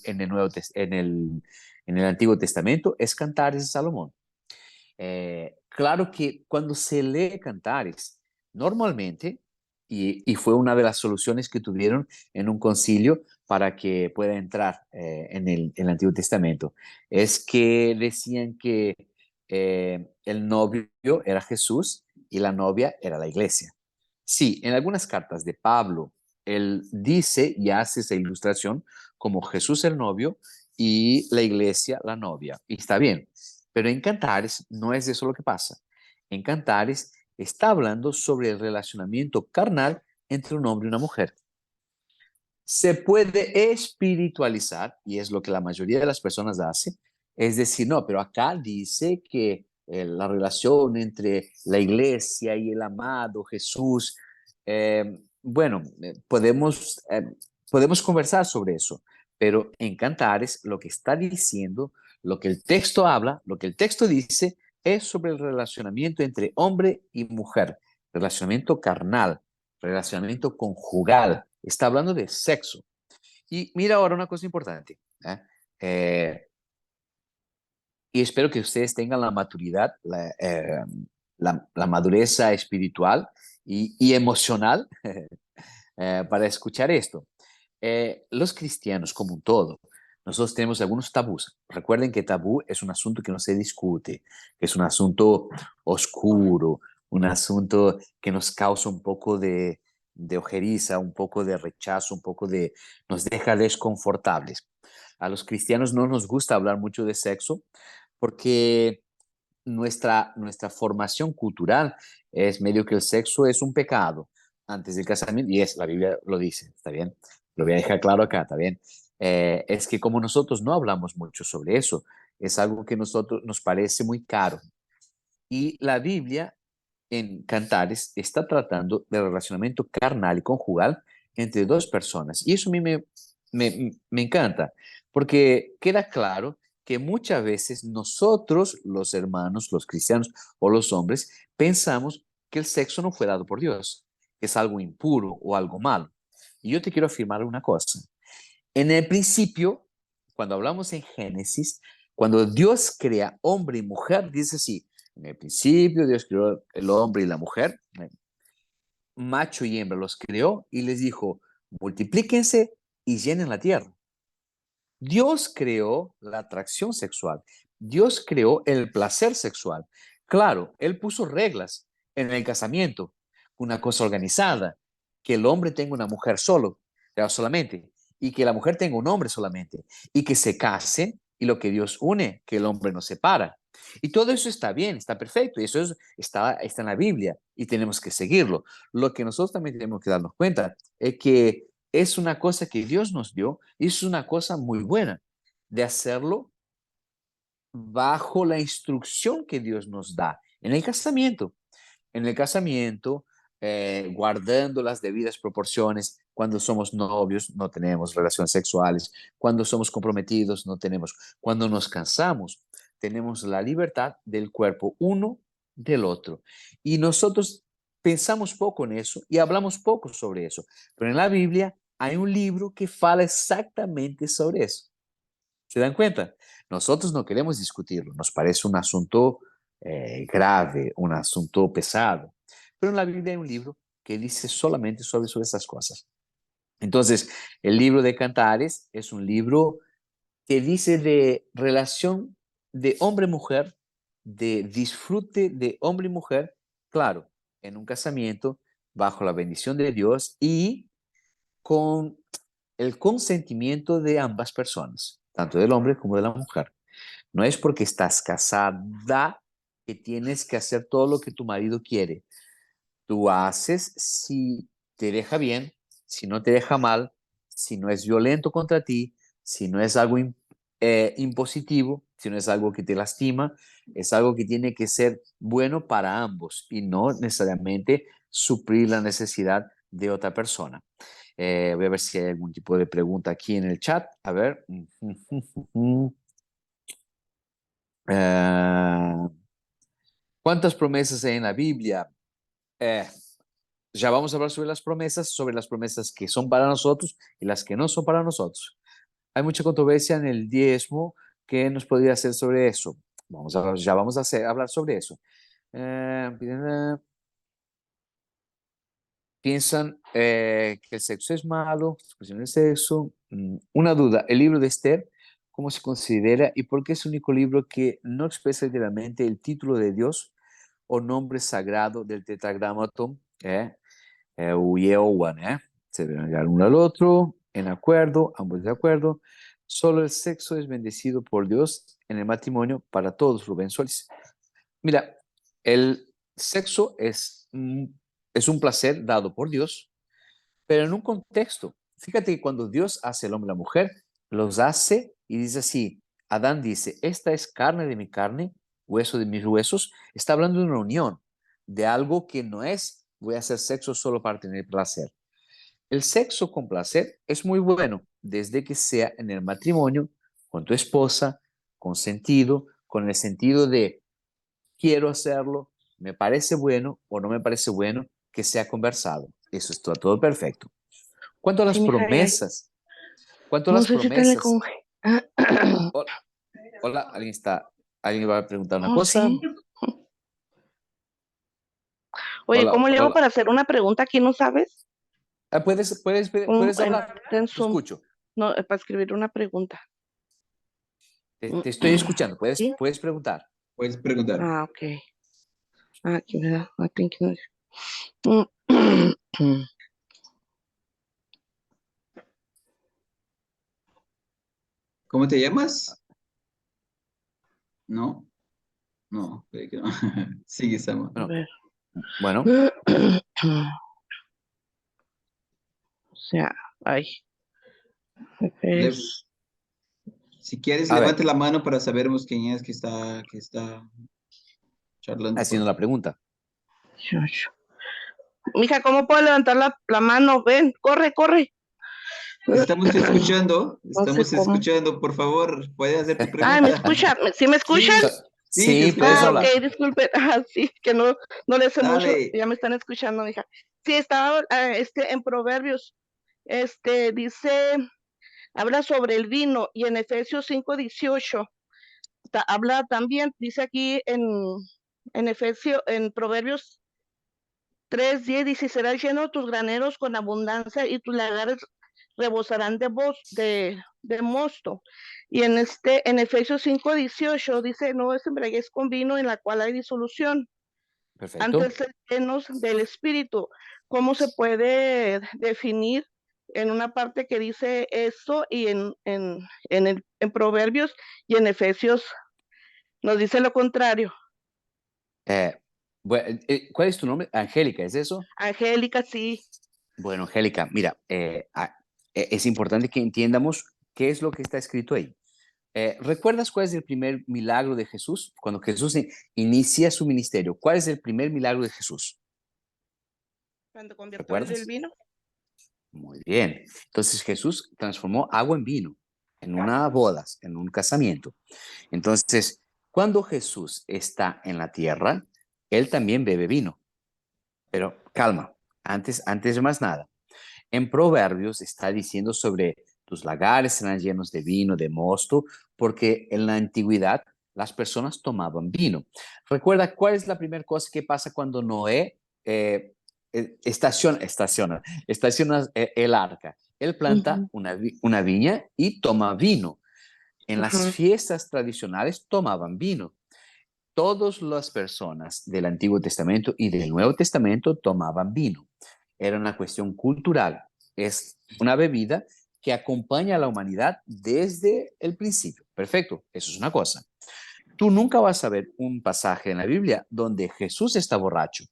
Antiguo Testamento es Cantares de Salomón. Claro que cuando se lee Cantares, normalmente, y fue una de las soluciones que tuvieron en un concilio para que pueda entrar en el Antiguo Testamento, es que decían que el novio era Jesús y la novia era la iglesia. Sí, en algunas cartas de Pablo, él dice y hace esa ilustración como Jesús el novio y la iglesia la novia. Y está bien, pero en Cantares no es eso lo que pasa. En Cantares está hablando sobre el relacionamiento carnal entre un hombre y una mujer. Se puede espiritualizar, y es lo que la mayoría de las personas hace, es decir, no, pero acá dice que la relación entre la iglesia y el amado Jesús, bueno, podemos conversar sobre eso, pero en Cantares lo que está diciendo, lo que el texto habla, lo que el texto dice, es sobre el relacionamiento entre hombre y mujer, relacionamiento carnal, relacionamiento conjugal, está hablando de sexo. Y mira ahora una cosa importante, ¿eh? Y espero que ustedes tengan la maturidad, la madurez espiritual y emocional para escuchar esto. Los cristianos, como un todo, nosotros tenemos algunos tabús. Recuerden que tabú es un asunto que no se discute, que es un asunto oscuro, un asunto que nos causa un poco de ojeriza, un poco de rechazo, nos deja desconfortables. A los cristianos no nos gusta hablar mucho de sexo porque nuestra formación cultural es medio que el sexo es un pecado antes del casamiento, y la Biblia lo dice, ¿está bien? Lo voy a dejar claro acá, ¿está bien? Es que como nosotros no hablamos mucho sobre eso, es algo que nosotros nos parece muy caro. Y la Biblia en Cantares está tratando del relacionamiento carnal y conjugal entre dos personas. Y eso a mí me encanta, porque queda claro que muchas veces nosotros, los hermanos, los cristianos o los hombres, pensamos que el sexo no fue dado por Dios, que es algo impuro o algo malo. Y yo te quiero afirmar una cosa. En el principio, cuando hablamos en Génesis, cuando Dios crea hombre y mujer, dice así, en el principio Dios creó el hombre y la mujer, macho y hembra los creó y les dijo, multiplíquense y llenen la tierra. Dios creó la atracción sexual. Dios creó el placer sexual. Claro, Él puso reglas en el casamiento, una cosa organizada, que el hombre tenga una mujer solamente, y que la mujer tenga un hombre solamente, y que se casen, y lo que Dios une, que el hombre no separa. Y todo eso está bien, está perfecto, y eso está en la Biblia, y tenemos que seguirlo. Lo que nosotros también tenemos que darnos cuenta es que es una cosa que Dios nos dio y es una cosa muy buena de hacerlo bajo la instrucción que Dios nos da en el casamiento. En el casamiento, guardando las debidas proporciones. Cuando somos novios no tenemos relaciones sexuales. Cuando somos comprometidos no tenemos. Cuando nos cansamos, tenemos la libertad del cuerpo uno del otro. Y nosotros pensamos poco en eso y hablamos poco sobre eso. Pero en la Biblia hay un libro que fala exactamente sobre eso. ¿Se dan cuenta? Nosotros no queremos discutirlo, nos parece un asunto grave, un asunto pesado. Pero en la Biblia hay un libro que dice solamente sobre esas cosas. Entonces, el libro de Cantares es un libro que dice de relación de hombre-mujer, de disfrute de hombre y mujer, claro, en un casamiento, bajo la bendición de Dios y con el consentimiento de ambas personas, tanto del hombre como de la mujer. No es porque estás casada que tienes que hacer todo lo que tu marido quiere. Tú haces si te deja bien, si no te deja mal, si no es violento contra ti, si no es algo impositivo, si no es algo que te lastima, es algo que tiene que ser bueno para ambos y no necesariamente suplir la necesidad de otra persona. Voy a ver si hay algún tipo de pregunta aquí en el chat. A ver. ¿Cuántas promesas hay en la Biblia? Ya vamos a hablar sobre las promesas que son para nosotros y las que no son para nosotros. Hay mucha controversia en el diezmo. ¿Qué nos podría hacer sobre eso? Ya vamos a hablar sobre eso. Piensan que el sexo es malo, expresión del sexo. Una duda, el libro de Esther, ¿cómo se considera y por qué es el único libro que no expresa literalmente el título de Dios o nombre sagrado del tetragramatón? Uyeowan, se deben llegar uno al otro, en acuerdo, ambos de acuerdo. Solo el sexo es bendecido por Dios en el matrimonio para todos, Rubén Solís. Mira, el sexo es un placer dado por Dios, pero en un contexto. Fíjate que cuando Dios hace el hombre y la mujer, los hace y dice así, Adán dice, esta es carne de mi carne, hueso de mis huesos, está hablando de una unión, de algo que no es, voy a hacer sexo solo para tener placer. El sexo con placer es muy bueno, desde que sea en el matrimonio, con tu esposa, con sentido, con el sentido de quiero hacerlo, me parece bueno o no me parece bueno, que sea conversado. Eso está todo perfecto. ¿Cuánto a Sí, las mija, promesas? ¿Cuánto a no las sé si te le promesas? conge. Hola, hola, ¿alguien va a preguntar una Oh, cosa? sí. Oye, Hola, ¿cómo le hago hola. para hacer una pregunta aquí, no sabes? Puedes hablar, En te Zoom. escucho. No, para escribir una pregunta. Te estoy escuchando, ¿Sí? puedes preguntar. Puedes preguntar. Ah, ok. Ah, aquí me da. I think no. ¿Cómo te llamas? No, no, creo que no. Sigue, Samuel. A Bueno, ver. bueno, O sea, ay. Le- Es, si quieres, a levante ver, la mano para sabermos quién es que está charlando con haciendo la pregunta. Mija, ¿cómo puedo levantar la mano? Ven, corre, corre. Estamos escuchando, No sé cómo. por favor, puedes hacer tu Ay, ¿me pregunta. escucha? ¿Sí me escuchan? Sí, sí, te Sí, puedes Ah, ok, escucho. hablar. disculpe. Ah, sí, que no le sé mucho. Dale. Ya me están escuchando, mija. Sí, estaba en Proverbios. Dice, habla sobre el vino y en Efesios 5:18 habla también, dice aquí en Proverbios 3:10, dice, serás lleno tus graneros con abundancia y tus lagares rebosarán de mosto. Y en Efesios 5:18 dice, no os embriaguéis con vino en la cual hay disolución, Perfecto. antes ser llenos del Espíritu. ¿Cómo se puede definir en una parte que dice esto y en Proverbios y en Efesios nos dice lo contrario? Eh, ¿Cuál es tu nombre? Angélica, ¿es eso? Angélica, sí. Bueno, Angélica, mira, es importante que entiendamos qué es lo que está escrito ahí. ¿Recuerdas cuál es el primer milagro de Jesús? Cuando Jesús inicia su ministerio, ¿cuál es el primer milagro de Jesús? Cuando convirtió el ¿Recuerdas? vino. Muy bien. Entonces Jesús transformó agua en vino en una boda, en un casamiento. Entonces, cuando Jesús está en la tierra, él también bebe vino. Pero calma, antes de más nada. En Proverbios está diciendo sobre tus lagares serán llenos de vino, de mosto, porque en la antigüedad las personas tomaban vino. Recuerda cuál es la primera cosa que pasa cuando Noé estaciona el arca. Él planta Ujú, una viña y toma vino. En las ujú, fiestas tradicionales tomaban vino. Todas las personas del Antiguo Testamento y del Nuevo Testamento tomaban vino. Era una cuestión cultural. Es una bebida que acompaña a la humanidad desde el principio. Perfecto, eso es una cosa. Tú nunca vas a ver un pasaje en la Biblia donde Jesús está borracho,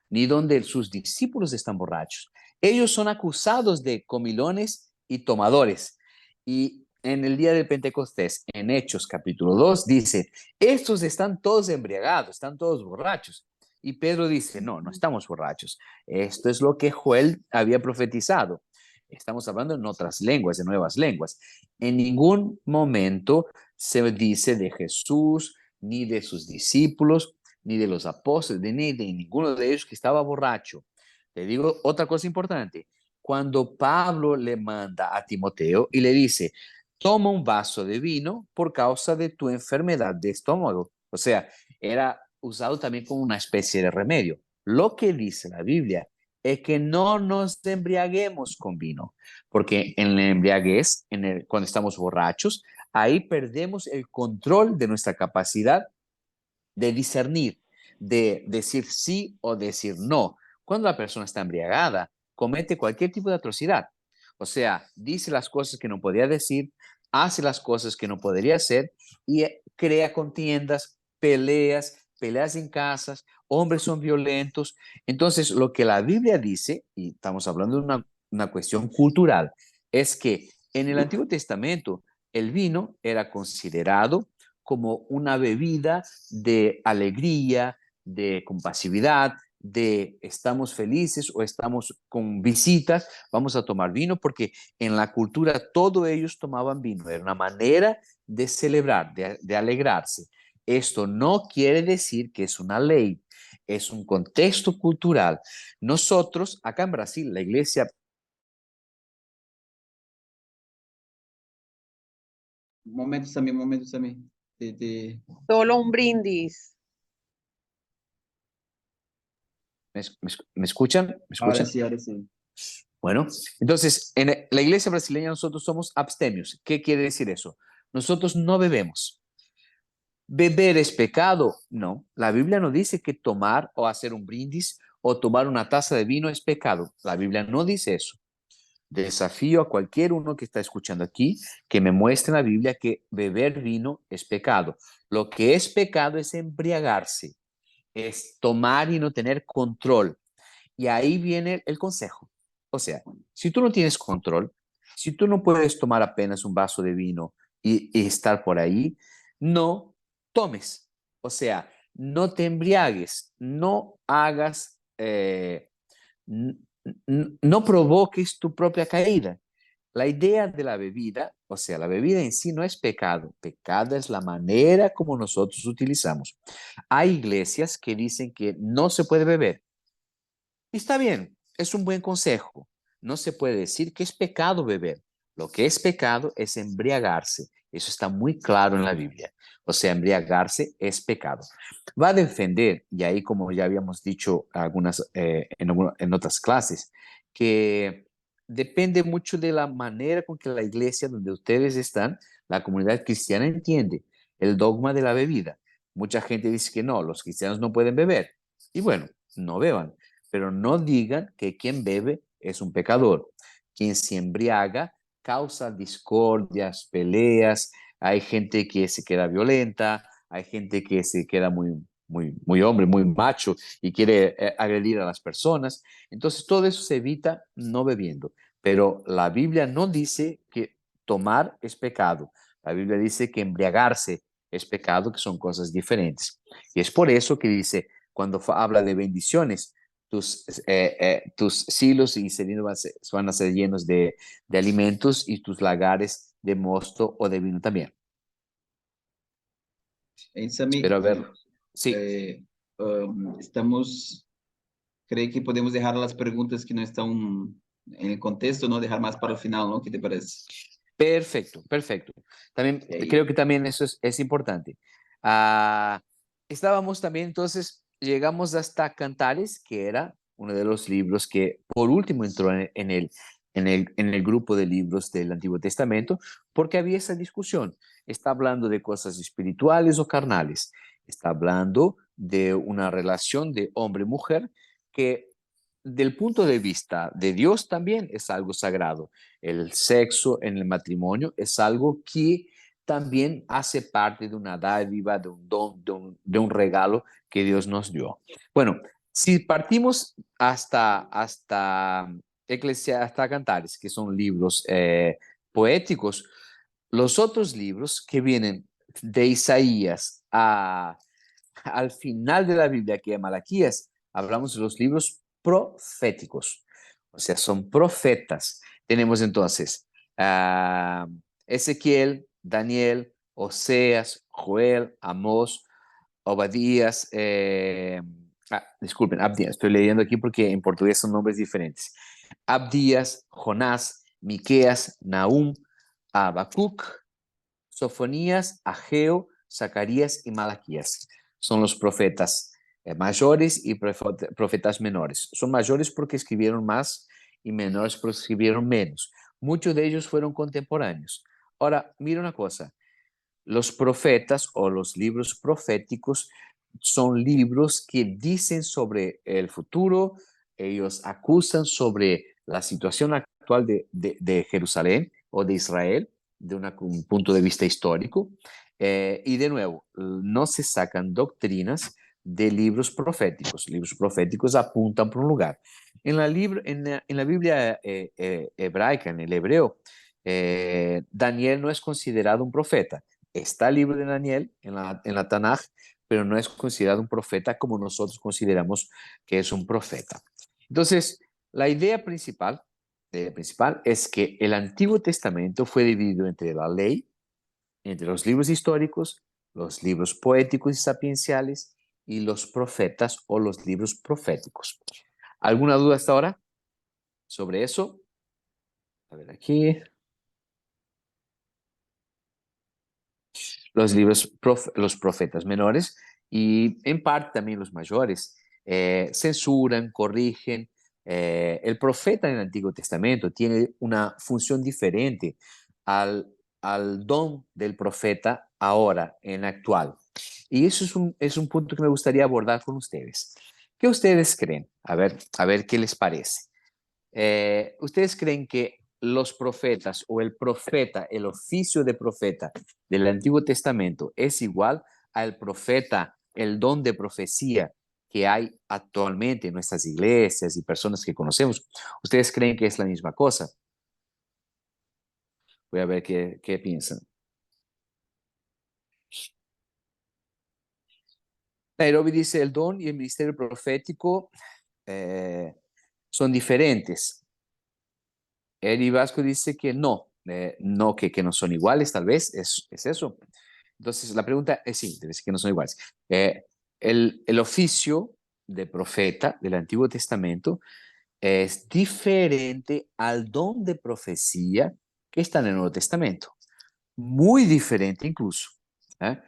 ni donde sus discípulos están borrachos. Ellos son acusados de comilones y tomadores. Y en el día del Pentecostés, en Hechos capítulo 2, dice, estos están todos embriagados, están todos borrachos. Y Pedro dice, no, no estamos borrachos. Esto es lo que Joel había profetizado. Estamos hablando en otras lenguas, en nuevas lenguas. En ningún momento se dice de Jesús ni de sus discípulos ni de los apóstoles, ni de ninguno de ellos que estaba borracho. Te digo otra cosa importante. Cuando Pablo le manda a Timoteo y le dice, toma un vaso de vino por causa de tu enfermedad de estómago. O sea, era usado también como una especie de remedio. Lo que dice la Biblia es que no nos embriaguemos con vino, porque en la embriaguez, cuando estamos borrachos, ahí perdemos el control de nuestra capacidad de discernir, de decir sí o decir no. Cuando la persona está embriagada, comete cualquier tipo de atrocidad. O sea, dice las cosas que no podía decir, hace las cosas que no podría hacer y crea contiendas, peleas en casas, hombres son violentos. Entonces, lo que la Biblia dice, y estamos hablando de una cuestión cultural, es que en el Antiguo Testamento el vino era considerado como una bebida de alegría, de compasividad, de estamos felices o estamos con visitas, vamos a tomar vino, porque en la cultura todos ellos tomaban vino, era una manera de celebrar, de alegrarse. Esto no quiere decir que es una ley, es un contexto cultural. Nosotros, acá en Brasil, la iglesia... Momentos también. Solo un brindis. ¿Me escuchan? ¿Me Ahora escuchan? sí, ahora sí. Bueno, entonces, en la iglesia brasileña nosotros somos abstemios. ¿Qué quiere decir eso? Nosotros no bebemos. ¿Beber es pecado? No, la Biblia no dice que tomar o hacer un brindis o tomar una taza de vino es pecado. La Biblia no dice eso. Desafío a cualquier uno que está escuchando aquí que me muestre en la Biblia que beber vino es pecado. Lo que es pecado es embriagarse, es tomar y no tener control. Y ahí viene el consejo. O sea, si tú no tienes control, si tú no puedes tomar apenas un vaso de vino y estar por ahí, no tomes. O sea, no te embriagues, no hagas no provoques tu propia caída. La idea de la bebida, o sea, la bebida en sí no es pecado. Pecado es la manera como nosotros utilizamos. Hay iglesias que dicen que no se puede beber. Está bien, es un buen consejo. No se puede decir que es pecado beber. Lo que es pecado es embriagarse. Eso está muy claro en la Biblia. O sea, embriagarse es pecado. Va a defender, y ahí como ya habíamos dicho en otras clases, que depende mucho de la manera con que la iglesia donde ustedes están, la comunidad cristiana entiende el dogma de la bebida. Mucha gente dice que no, los cristianos no pueden beber. Y bueno, no beban, pero no digan que quien bebe es un pecador. Quien se embriaga causa discordias, peleas, hay gente que se queda violenta, hay gente que se queda muy hombre, muy macho y quiere agredir a las personas. Entonces todo eso se evita no bebiendo. Pero la Biblia no dice que tomar es pecado. La Biblia dice que embriagarse es pecado, que son cosas diferentes. Y es por eso que dice, cuando habla de bendiciones, tus silos y cilindros van a ser llenos de alimentos y tus lagares de mosto o de vino también. Sami, Espero haberlo. Sí, creo que podemos dejar las preguntas que no están en el contexto, ¿no? Dejar más para el final, ¿no? ¿Qué te parece? perfecto, perfecto. También creo que también eso es importante. Estábamos también, entonces, llegamos hasta Cantares, que era uno de los libros que por último entró en el grupo de libros del Antiguo Testamento, porque había esa discusión. ¿Está hablando de cosas espirituales o carnales? Está hablando de una relación de hombre-mujer que del punto de vista de Dios también es algo sagrado. El sexo en el matrimonio es algo que también hace parte de una dádiva, de un don, de un regalo que Dios nos dio. Bueno, si partimos hasta hasta Cantares, que son libros poéticos, los otros libros que vienen de Isaías al final de la Biblia, que es Malaquías, hablamos de los libros proféticos, o sea, son profetas. Tenemos entonces Ezequiel, Daniel, Oseas, Joel, Amós, Obadías, disculpen, Abdías, estoy leyendo aquí porque en portugués son nombres diferentes. Abdías, Jonás, Miqueas, Nahum, Habacuc, Sofonías, Ageo, Zacarías y Malaquías. Son los profetas mayores y profetas menores. Son mayores porque escribieron más y menores porque escribieron menos. Muchos de ellos fueron contemporáneos. Ahora, mira una cosa. Los profetas o los libros proféticos son libros que dicen sobre el futuro, ellos acusan sobre la situación actual de Jerusalén o de Israel, de un punto de vista histórico. Y de nuevo, no se sacan doctrinas de libros proféticos. Libros proféticos apuntan por un lugar. En la Biblia hebraica, en el hebreo, Daniel no es considerado un profeta. Está el libro de Daniel en la Tanaj, pero no es considerado un profeta como nosotros consideramos que es un profeta. Entonces, la idea principal es que el Antiguo Testamento fue dividido entre la ley, entre los libros históricos, los libros poéticos y sapienciales y los profetas o los libros proféticos. ¿Alguna duda hasta ahora sobre eso? A ver aquí. Los profetas menores y en parte también los mayores censuran, corrigen. El profeta en el Antiguo Testamento tiene una función diferente al, al don del profeta ahora, en actual. Y eso es un punto que me gustaría abordar con ustedes. ¿Qué ustedes creen? A ver qué les parece. ¿Ustedes creen que los profetas o el profeta, el oficio de profeta del Antiguo Testamento es igual al profeta, el don de profecía que hay actualmente en nuestras iglesias y personas que conocemos? ¿Ustedes creen que es la misma cosa? Voy a ver qué piensan. Nairobi dice, el don y el ministerio profético son diferentes. Eri Vasco dice que no, que no son iguales, tal vez, es eso. Entonces, la pregunta es sí, debe ser que no son iguales. El oficio de profeta del Antiguo Testamento es diferente al don de profecía que está en el Nuevo Testamento. Muy diferente incluso. ¿eh?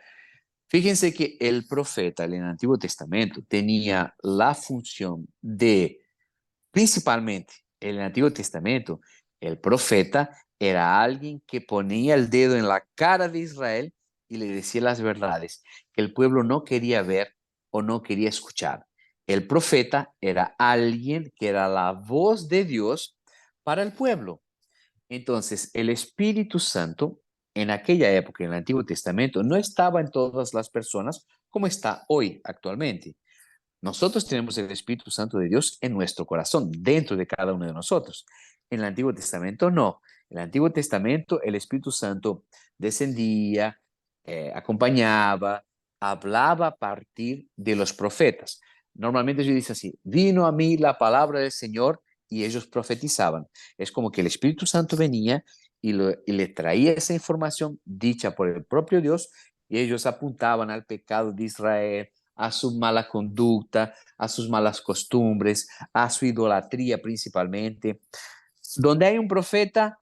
Fíjense que el profeta en el Antiguo Testamento tenía la función de, principalmente en el Antiguo Testamento, el profeta era alguien que ponía el dedo en la cara de Israel y le decía las verdades que el pueblo no quería ver o no quería escuchar. El profeta era alguien que era la voz de Dios para el pueblo. Entonces, el Espíritu Santo en aquella época, en el Antiguo Testamento, no estaba en todas las personas como está hoy, actualmente. Nosotros tenemos el Espíritu Santo de Dios en nuestro corazón, dentro de cada uno de nosotros. En el Antiguo Testamento no. En el Antiguo Testamento el Espíritu Santo descendía, acompañaba, hablaba a partir de los profetas. Normalmente se dice así, vino a mí la palabra del Señor y ellos profetizaban. Es como que el Espíritu Santo venía y le traía esa información dicha por el propio Dios y ellos apuntaban al pecado de Israel, a su mala conducta, a sus malas costumbres, a su idolatría principalmente. Donde hay un profeta,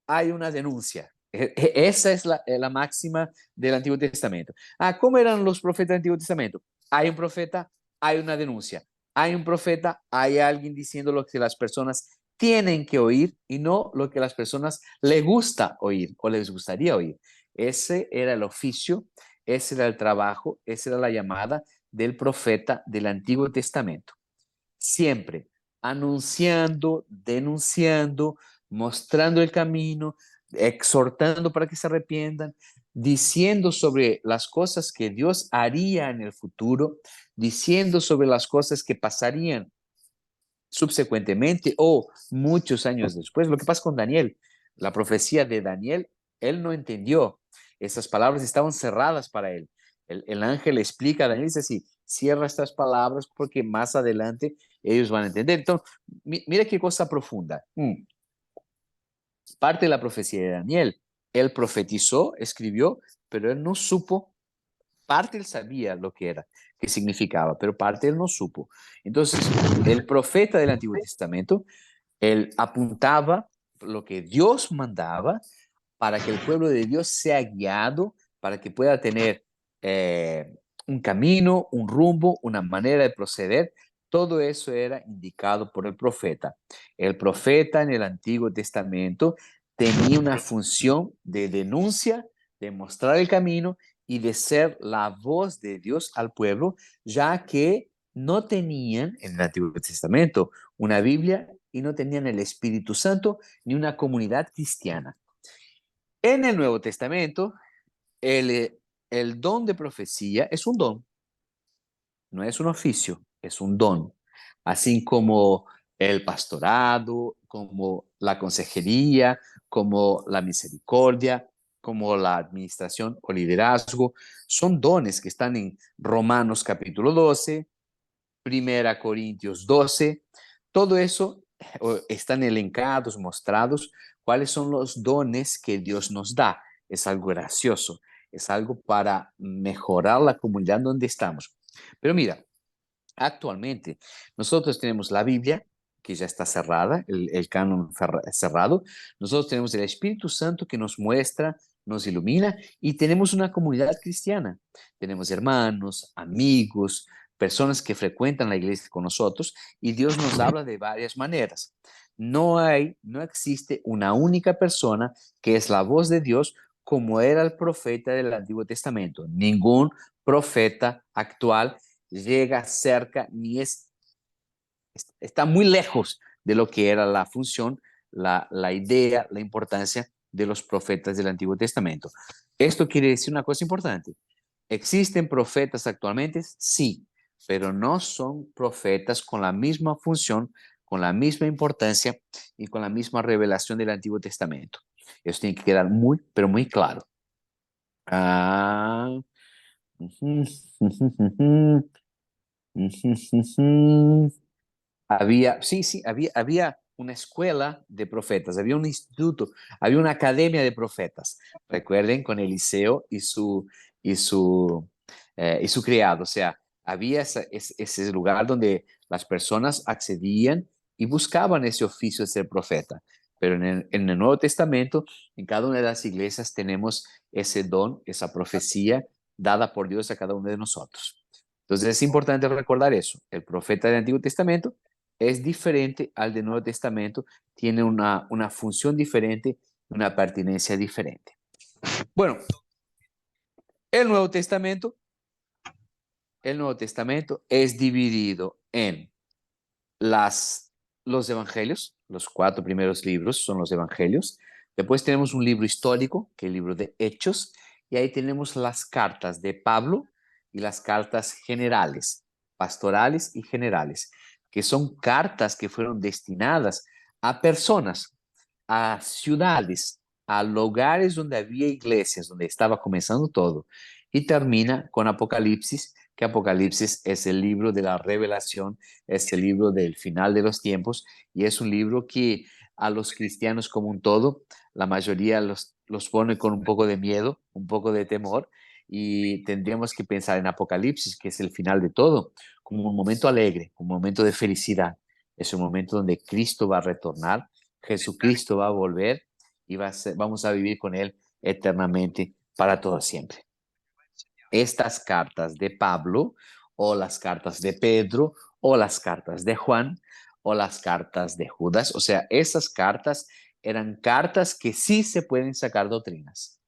hay una denuncia. Esa es la máxima del Antiguo Testamento. ¿Cómo eran los profetas del Antiguo Testamento? Hay un profeta, hay una denuncia. Hay un profeta, hay alguien diciendo lo que las personas tienen que oír y no lo que las personas les gusta oír o les gustaría oír. Ese era el oficio, ese era el trabajo, esa era la llamada del profeta del Antiguo Testamento. Siempre anunciando, denunciando, mostrando el camino, exhortando para que se arrepientan, diciendo sobre las cosas que Dios haría en el futuro, diciendo sobre las cosas que pasarían subsecuentemente o muchos años después. Lo que pasa con Daniel, la profecía de Daniel, él no entendió. Esas palabras estaban cerradas para él. El ángel explica a Daniel, dice así, cierra estas palabras porque más adelante ellos van a entender. Entonces, mira qué cosa profunda. Parte de la profecía de Daniel, él profetizó, escribió, pero él no supo. Parte él sabía lo que era, qué significaba, pero parte él no supo. Entonces, el profeta del Antiguo Testamento, él apuntaba lo que Dios mandaba para que el pueblo de Dios sea guiado, para que pueda tener un camino, un rumbo, una manera de proceder. Todo eso era indicado por el profeta. El profeta en el Antiguo Testamento tenía una función de denuncia, de mostrar el camino y de ser la voz de Dios al pueblo, ya que no tenían en el Antiguo Testamento una Biblia y no tenían el Espíritu Santo ni una comunidad cristiana. En el Nuevo Testamento, el don de profecía es un don, no es un oficio, es un don. Así como el pastorado, como la consejería, como la misericordia, como la administración o liderazgo, son dones que están en Romanos capítulo 12, Primera Corintios 12, todo eso están elencados, mostrados, cuáles son los dones que Dios nos da. Es algo gracioso, es algo para mejorar la comunidad donde estamos. Pero mira, actualmente nosotros tenemos la Biblia, que ya está cerrada, el canon cerrado. Nosotros tenemos el Espíritu Santo que nos muestra, nos ilumina y tenemos una comunidad cristiana. Tenemos hermanos, amigos, personas que frecuentan la iglesia con nosotros y Dios nos habla de varias maneras. No existe una única persona que es la voz de Dios como era el profeta del Antiguo Testamento. Ningún profeta actual llega cerca ni está muy lejos de lo que era la función, la idea, la importancia de los profetas del Antiguo Testamento. Esto quiere decir una cosa importante. ¿Existen profetas actualmente? Sí, pero no son profetas con la misma función, con la misma importancia y con la misma revelación del Antiguo Testamento. Eso tiene que quedar muy, pero muy claro. Ah, había una escuela de profetas, había un instituto, había una academia de profetas. Recuerden con Eliseo y su criado. O sea, había ese lugar donde las personas accedían y buscaban ese oficio de ser profeta. Pero en el Nuevo Testamento, en cada una de las iglesias tenemos ese don, esa profecía dada por Dios a cada uno de nosotros. Entonces es importante recordar eso. El profeta del Antiguo Testamento es diferente al del Nuevo Testamento, tiene una función diferente, una pertinencia diferente. Bueno, el Nuevo Testamento es dividido en los evangelios, los 4 primeros libros son los evangelios. Después tenemos un libro histórico, que es el libro de Hechos, y ahí tenemos las cartas de Pablo y las cartas generales, pastorales y generales, que son cartas que fueron destinadas a personas, a ciudades, a lugares donde había iglesias, donde estaba comenzando todo, y termina con Apocalipsis, que Apocalipsis es el libro de la revelación, es el libro del final de los tiempos, y es un libro que a los cristianos como un todo, la mayoría los pone con un poco de miedo, un poco de temor, y tendríamos que pensar en Apocalipsis, que es el final de todo, como un momento alegre, un momento de felicidad. Es un momento donde Cristo va a retornar, Jesucristo va a volver y vamos a vivir con Él eternamente para todo siempre. Estas cartas de Pablo o las cartas de Pedro o las cartas de Juan o las cartas de Judas, o sea, esas cartas eran cartas que sí se pueden sacar doctrinas.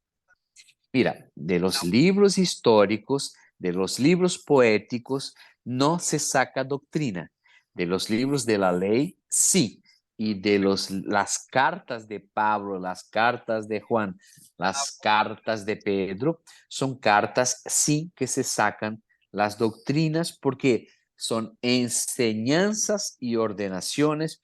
Mira, de los libros históricos, de los libros poéticos, no se saca doctrina. De los libros de la ley, sí. Y de las cartas de Pablo, las cartas de Juan, las cartas de Pedro, son cartas sí que se sacan las doctrinas porque son enseñanzas y ordenanzas,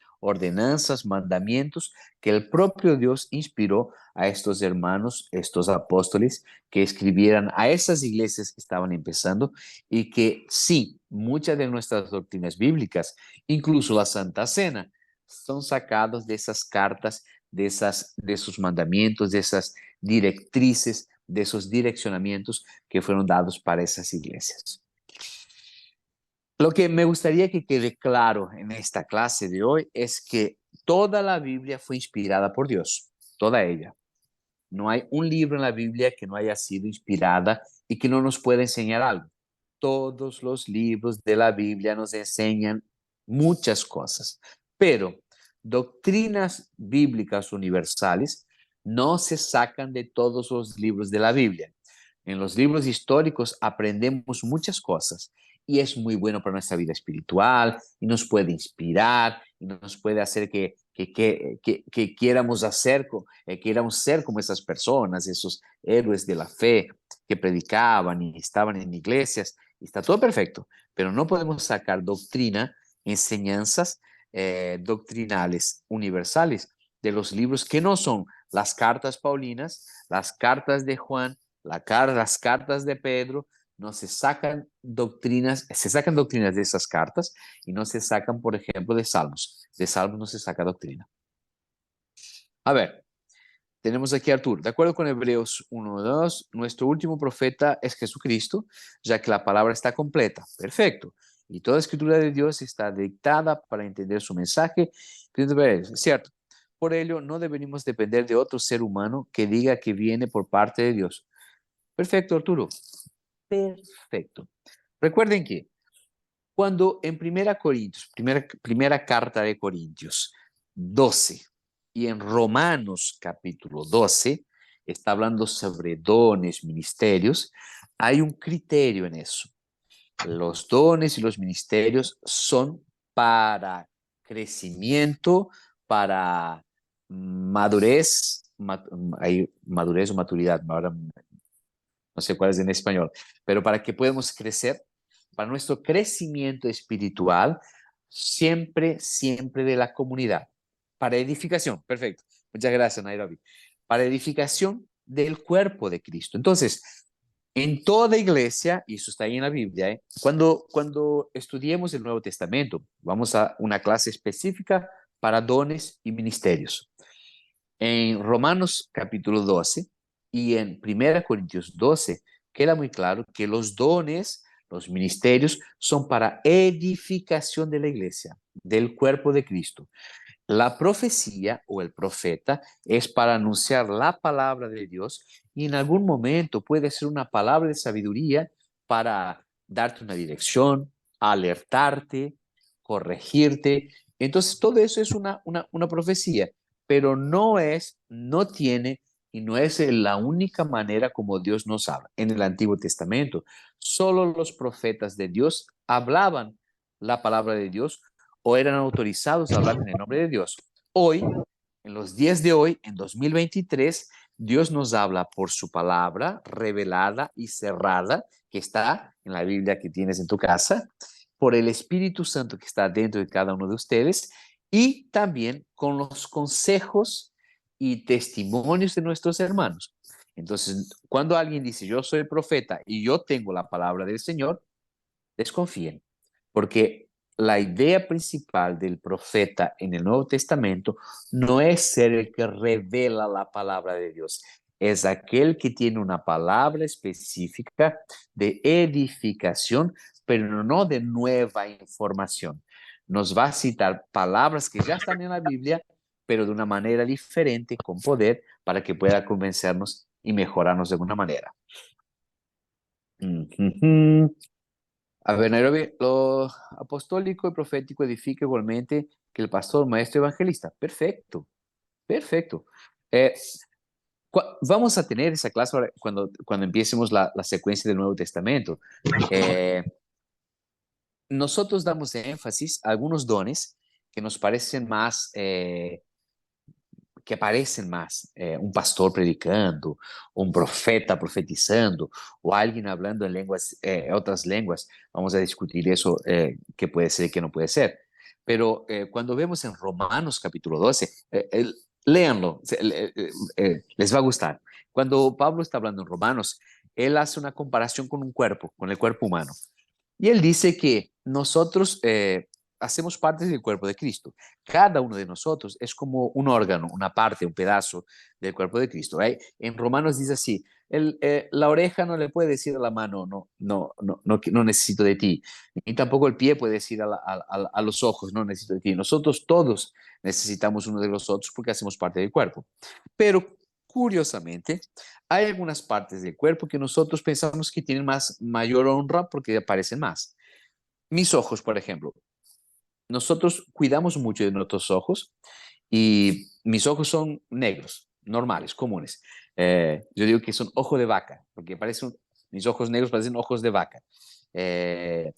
mandamientos que el propio Dios inspiró a estos hermanos, estos apóstoles, que escribieran a esas iglesias que estaban empezando y que sí, muchas de nuestras doctrinas bíblicas, incluso la Santa Cena, son sacados de esas cartas, de esos mandamientos, de esas directrices, de esos direccionamientos que fueron dados para esas iglesias. Lo que me gustaría que quede claro en esta clase de hoy es que toda la Biblia fue inspirada por Dios, toda ella. No hay un libro en la Biblia que no haya sido inspirada y que no nos pueda enseñar algo. Todos los libros de la Biblia nos enseñan muchas cosas, pero doctrinas bíblicas universales no se sacan de todos los libros de la Biblia. En los libros históricos aprendemos muchas cosas y es muy bueno para nuestra vida espiritual y nos puede inspirar y nos puede hacer que queramos ser como esas personas, esos héroes de la fe que predicaban y estaban en iglesias. Y está todo perfecto, pero no podemos sacar doctrina, enseñanzas doctrinales universales de los libros que no son las cartas paulinas, las cartas de Juan, las cartas de Pedro. No se sacan doctrinas, se sacan doctrinas de esas cartas y no se sacan, por ejemplo, de Salmos. De Salmos no se saca doctrina. A ver, tenemos aquí a Arturo. De acuerdo con Hebreos 1:2, nuestro último profeta es Jesucristo, ya que la palabra está completa. Perfecto. Y toda escritura de Dios está dictada para entender su mensaje. Cierto. Por ello, no deberíamos depender de otro ser humano que diga que viene por parte de Dios. Perfecto, Arturo. Perfecto. Recuerden que cuando en primera carta de Corintios 12 y en Romanos capítulo 12, está hablando sobre dones, ministerios, hay un criterio en eso. Los dones y los ministerios son para crecimiento, para madurez, hay madurez o maturidad, ahora no sé cuál es en español, pero para que podamos crecer, para nuestro crecimiento espiritual, siempre de la comunidad, para edificación, perfecto, muchas gracias Nairobi, para edificación del cuerpo de Cristo. Entonces, En toda iglesia, y eso está ahí en la Biblia, cuando estudiemos el Nuevo Testamento, vamos a una clase específica para dones y ministerios. En Romanos capítulo 12 y en 1 Corintios 12 queda muy claro que los dones, los ministerios, son para edificación de la iglesia, del cuerpo de Cristo. La profecía o el profeta es para anunciar la palabra de Dios y en algún momento puede ser una palabra de sabiduría para darte una dirección, alertarte, corregirte. Entonces todo eso es una profecía, pero no tiene y no es la única manera como Dios nos habla. En el Antiguo Testamento, solo los profetas de Dios hablaban la palabra de Dios o eran autorizados a hablar en el nombre de Dios. Hoy, en los días de hoy, en 2023, Dios nos habla por su palabra revelada y cerrada, que está en la Biblia que tienes en tu casa, por el Espíritu Santo que está dentro de cada uno de ustedes y también con los consejos y testimonios de nuestros hermanos. Entonces, cuando alguien dice, yo soy profeta y yo tengo la palabra del Señor, desconfíen, porque la idea principal del profeta en el Nuevo Testamento no es ser el que revela la palabra de Dios, es aquel que tiene una palabra específica de edificación, pero no de nueva información. Nos va a citar palabras que ya están en la Biblia, pero de una manera diferente, con poder, para que pueda convencernos y mejorarnos de alguna manera. A ver, Nairobi, lo apostólico y profético edifica igualmente que el pastor, maestro, evangelista. Perfecto, perfecto. Eh, Vamos a tener esa clase ahora cuando empiecemos la secuencia del Nuevo Testamento. Eh, Nosotros damos énfasis a algunos dones que nos parecen más que aparecen más, un pastor predicando, un profeta profetizando, o alguien hablando en lenguas, otras lenguas. Vamos a discutir eso, qué puede ser y qué no puede ser. Pero cuando vemos en Romanos capítulo 12, léanlo, les va a gustar. Cuando Pablo está hablando en Romanos, él hace una comparación con un cuerpo, con el cuerpo humano. Y él dice que nosotros hacemos parte del cuerpo de Cristo. Cada uno de nosotros es como un órgano, una parte, un pedazo del cuerpo de Cristo. ¿Right? En Romanos dice así, la oreja no le puede decir a la mano, no necesito de ti. Ni tampoco el pie puede decir a los ojos, no necesito de ti. Nosotros todos necesitamos uno de los otros porque hacemos parte del cuerpo. Pero curiosamente, hay algunas partes del cuerpo que nosotros pensamos que tienen mayor honra porque aparecen más. Mis ojos, por ejemplo. Nosotros cuidamos mucho de nuestros ojos y mis ojos son negros, normales, comunes. Yo digo que son ojos de vaca, porque mis ojos negros parecen ojos de vaca. Eh,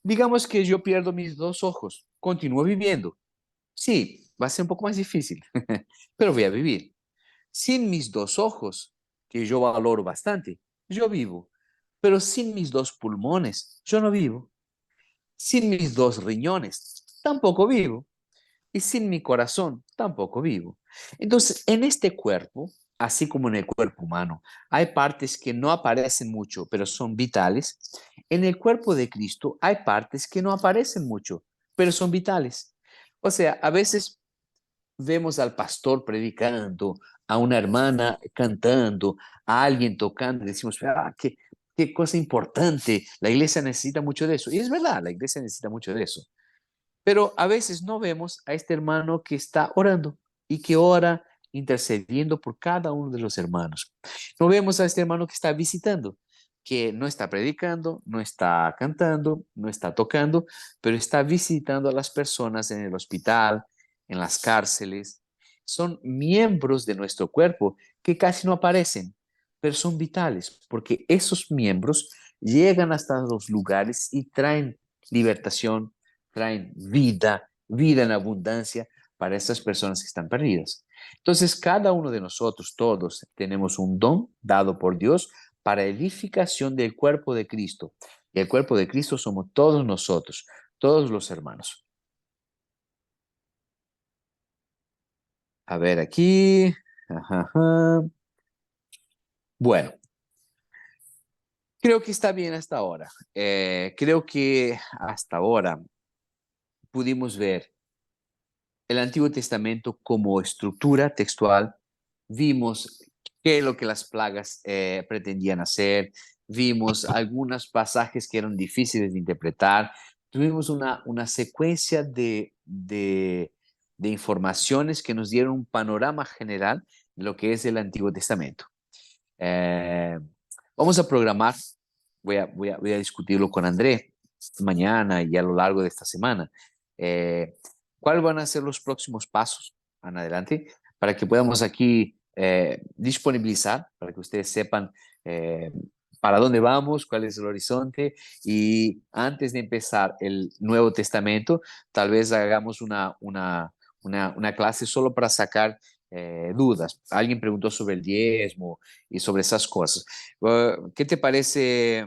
digamos que yo pierdo mis dos ojos, continúo viviendo. Sí, va a ser un poco más difícil, pero voy a vivir. Sin mis dos ojos, que yo valoro bastante, yo vivo. Pero sin mis dos pulmones, yo no vivo. Sin mis dos riñones, tampoco vivo. Y sin mi corazón, tampoco vivo. Entonces, en este cuerpo, así como en el cuerpo humano, hay partes que no aparecen mucho, pero son vitales. En el cuerpo de Cristo hay partes que no aparecen mucho, pero son vitales. O sea, a veces vemos al pastor predicando, a una hermana cantando, a alguien tocando, y decimos, qué cosa importante, la iglesia necesita mucho de eso. Y es verdad, la iglesia necesita mucho de eso. Pero a veces no vemos a este hermano que está orando y que ora intercediendo por cada uno de los hermanos. No vemos a este hermano que está visitando, que no está predicando, no está cantando, no está tocando, pero está visitando a las personas en el hospital, en las cárceles. Son miembros de nuestro cuerpo que casi no aparecen, pero son vitales porque esos miembros llegan hasta los lugares y traen libertación, traen vida, vida en abundancia para estas personas que están perdidas. Entonces, cada uno de nosotros, todos, tenemos un don dado por Dios para edificación del cuerpo de Cristo. Y el cuerpo de Cristo somos todos nosotros, todos los hermanos. A ver aquí. Ajá, ajá. Bueno, Creo que está bien hasta ahora. Creo que hasta ahora pudimos ver el Antiguo Testamento como estructura textual. Vimos qué es lo que las plagas pretendían hacer. Vimos algunos pasajes que eran difíciles de interpretar. Tuvimos una secuencia de informaciones que nos dieron un panorama general de lo que es el Antiguo Testamento. Eh, Vamos a programar, voy a discutirlo con André mañana y a lo largo de esta semana. ¿Cuáles van a ser los próximos pasos en adelante para que podamos aquí disponibilizar, para que ustedes sepan para dónde vamos, cuál es el horizonte? Y antes de empezar el Nuevo Testamento, tal vez hagamos una clase solo para sacar dudas. Alguien preguntó sobre el diezmo y sobre esas cosas. ¿Qué te parece,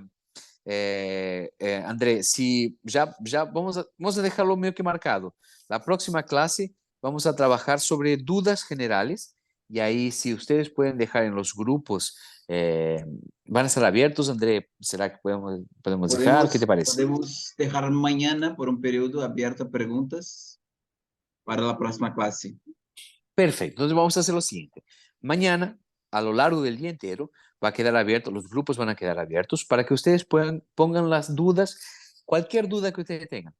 André? Si ya vamos a dejarlo medio que marcado. La próxima clase vamos a trabajar sobre dudas generales y ahí si ustedes pueden dejar en los grupos, van a estar abiertos, André. ¿Será que podemos dejar? ¿Qué te parece? Podemos dejar mañana por un periodo abierto a preguntas para la próxima clase. Perfecto, entonces vamos a hacer lo siguiente. Mañana, a lo largo del día entero, va a quedar abierto, los grupos van a quedar abiertos para que ustedes pongan las dudas, cualquier duda que ustedes tengan,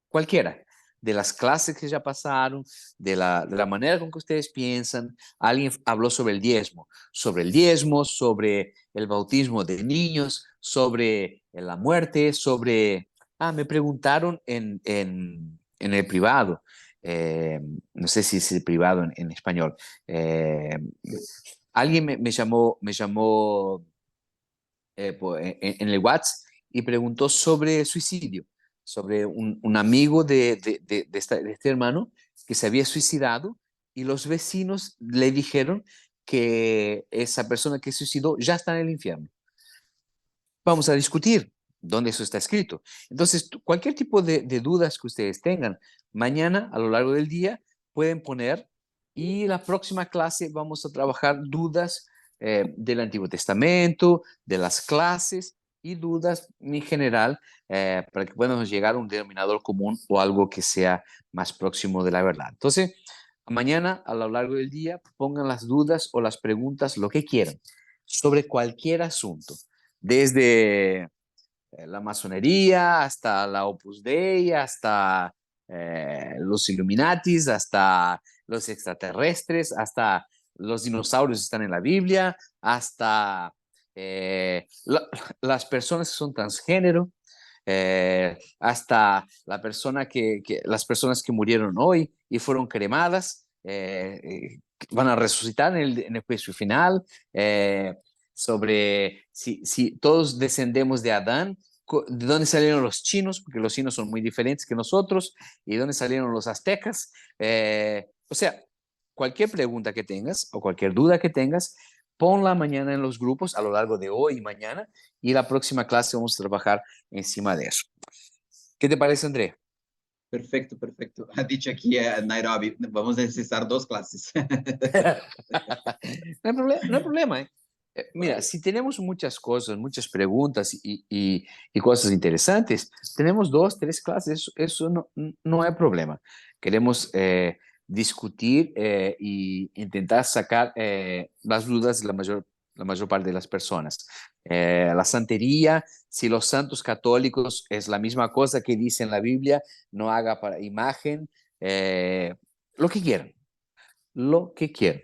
cualquiera, de las clases que ya pasaron, de la manera con que ustedes piensan. Alguien habló sobre el diezmo, sobre el bautismo de niños, sobre la muerte, me preguntaron en el privado. No sé si es el privado en español. Alguien me llamó en el WhatsApp y preguntó sobre suicidio, sobre un amigo de este hermano que se había suicidado y los vecinos le dijeron que esa persona que se suicidó ya está en el infierno. Vamos a discutir dónde eso está escrito. Entonces, cualquier tipo de dudas que ustedes tengan, mañana a lo largo del día pueden poner, y la próxima clase vamos a trabajar dudas del Antiguo Testamento, de las clases y dudas en general para que podamos llegar a un denominador común o algo que sea más próximo de la verdad. Entonces, mañana a lo largo del día pongan las dudas o las preguntas, lo que quieran, sobre cualquier asunto, desde la masonería hasta la Opus Dei, hasta los Illuminatis, hasta los extraterrestres, hasta los dinosaurios están en la Biblia, hasta las personas que son transgénero, hasta las personas que murieron hoy y fueron cremadas, van a resucitar en el juicio final. Sobre si todos descendemos de Adán, de dónde salieron los chinos, porque los chinos son muy diferentes que nosotros, y de dónde salieron los aztecas. O sea, cualquier pregunta que tengas o cualquier duda que tengas, ponla mañana en los grupos a lo largo de hoy y mañana, y la próxima clase vamos a trabajar encima de eso. ¿Qué te parece, André? Perfecto, perfecto. Ha dicho aquí Nairobi, vamos a necesitar 2 clases. No hay problema, ¿eh? Mira, Vale. si tenemos muchas cosas, muchas preguntas y cosas interesantes, tenemos 2, 3 clases, eso no hay problema. Queremos discutir y intentar sacar las dudas de la mayor parte de las personas. La santería, si los santos católicos es la misma cosa que dice en la Biblia, no haga para imagen, lo que quieran. Lo que quieran.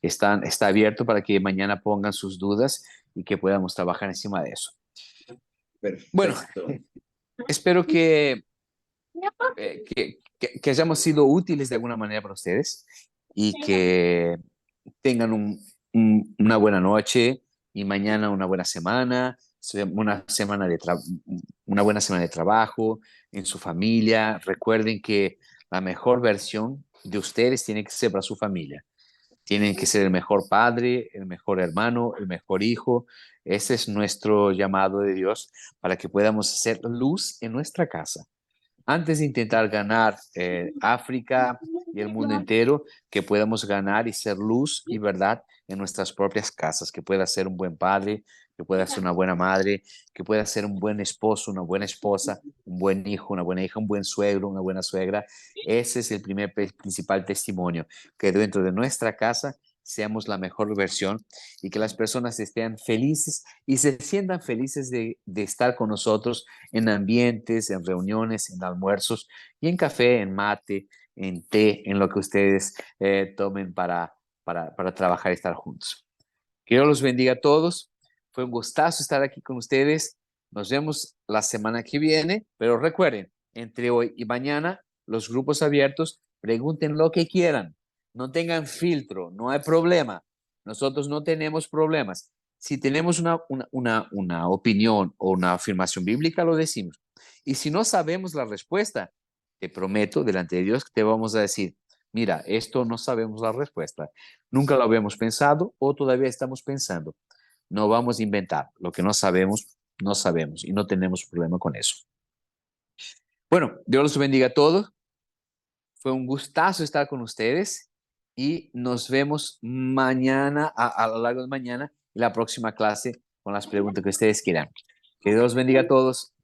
Está abierto para que mañana pongan sus dudas y que podamos trabajar encima de eso. Bueno, Perfecto. espero que hayamos sido útiles de alguna manera para ustedes y que tengan una buena noche y mañana una buena semana, una buena semana de trabajo en su familia. Recuerden que la mejor versión de ustedes tiene que ser para su familia. Tienen que ser el mejor padre, el mejor hermano, el mejor hijo. Ese es nuestro llamado de Dios para que podamos hacer luz en nuestra casa. Antes de intentar ganar África y el mundo entero, que podamos ganar y ser luz y verdad en nuestras propias casas, que pueda ser un buen padre que pueda ser una buena madre, que pueda ser un buen esposo, una buena esposa, un buen hijo, una buena hija, un buen suegro, una buena suegra. Ese es el principal testimonio, que dentro de nuestra casa seamos la mejor versión y que las personas estén felices y se sientan felices de estar con nosotros en ambientes, en reuniones, en almuerzos y en café, en mate, en té, en lo que ustedes tomen para trabajar y estar juntos. Que Dios los bendiga a todos. Fue un gustazo estar aquí con ustedes. Nos vemos la semana que viene, pero recuerden, entre hoy y mañana, los grupos abiertos, pregunten lo que quieran. No tengan filtro, no hay problema. Nosotros no tenemos problemas. Si tenemos una opinión o una afirmación bíblica, lo decimos. Y si no sabemos la respuesta, te prometo delante de Dios que te vamos a decir, mira, esto no sabemos la respuesta. Nunca lo habíamos pensado o todavía estamos pensando. No vamos a inventar. Lo que no sabemos, no sabemos y no tenemos problema con eso. Bueno, Dios los bendiga a todos. Fue un gustazo estar con ustedes y nos vemos mañana, a lo largo de mañana, en la próxima clase con las preguntas que ustedes quieran. Que Dios los bendiga a todos.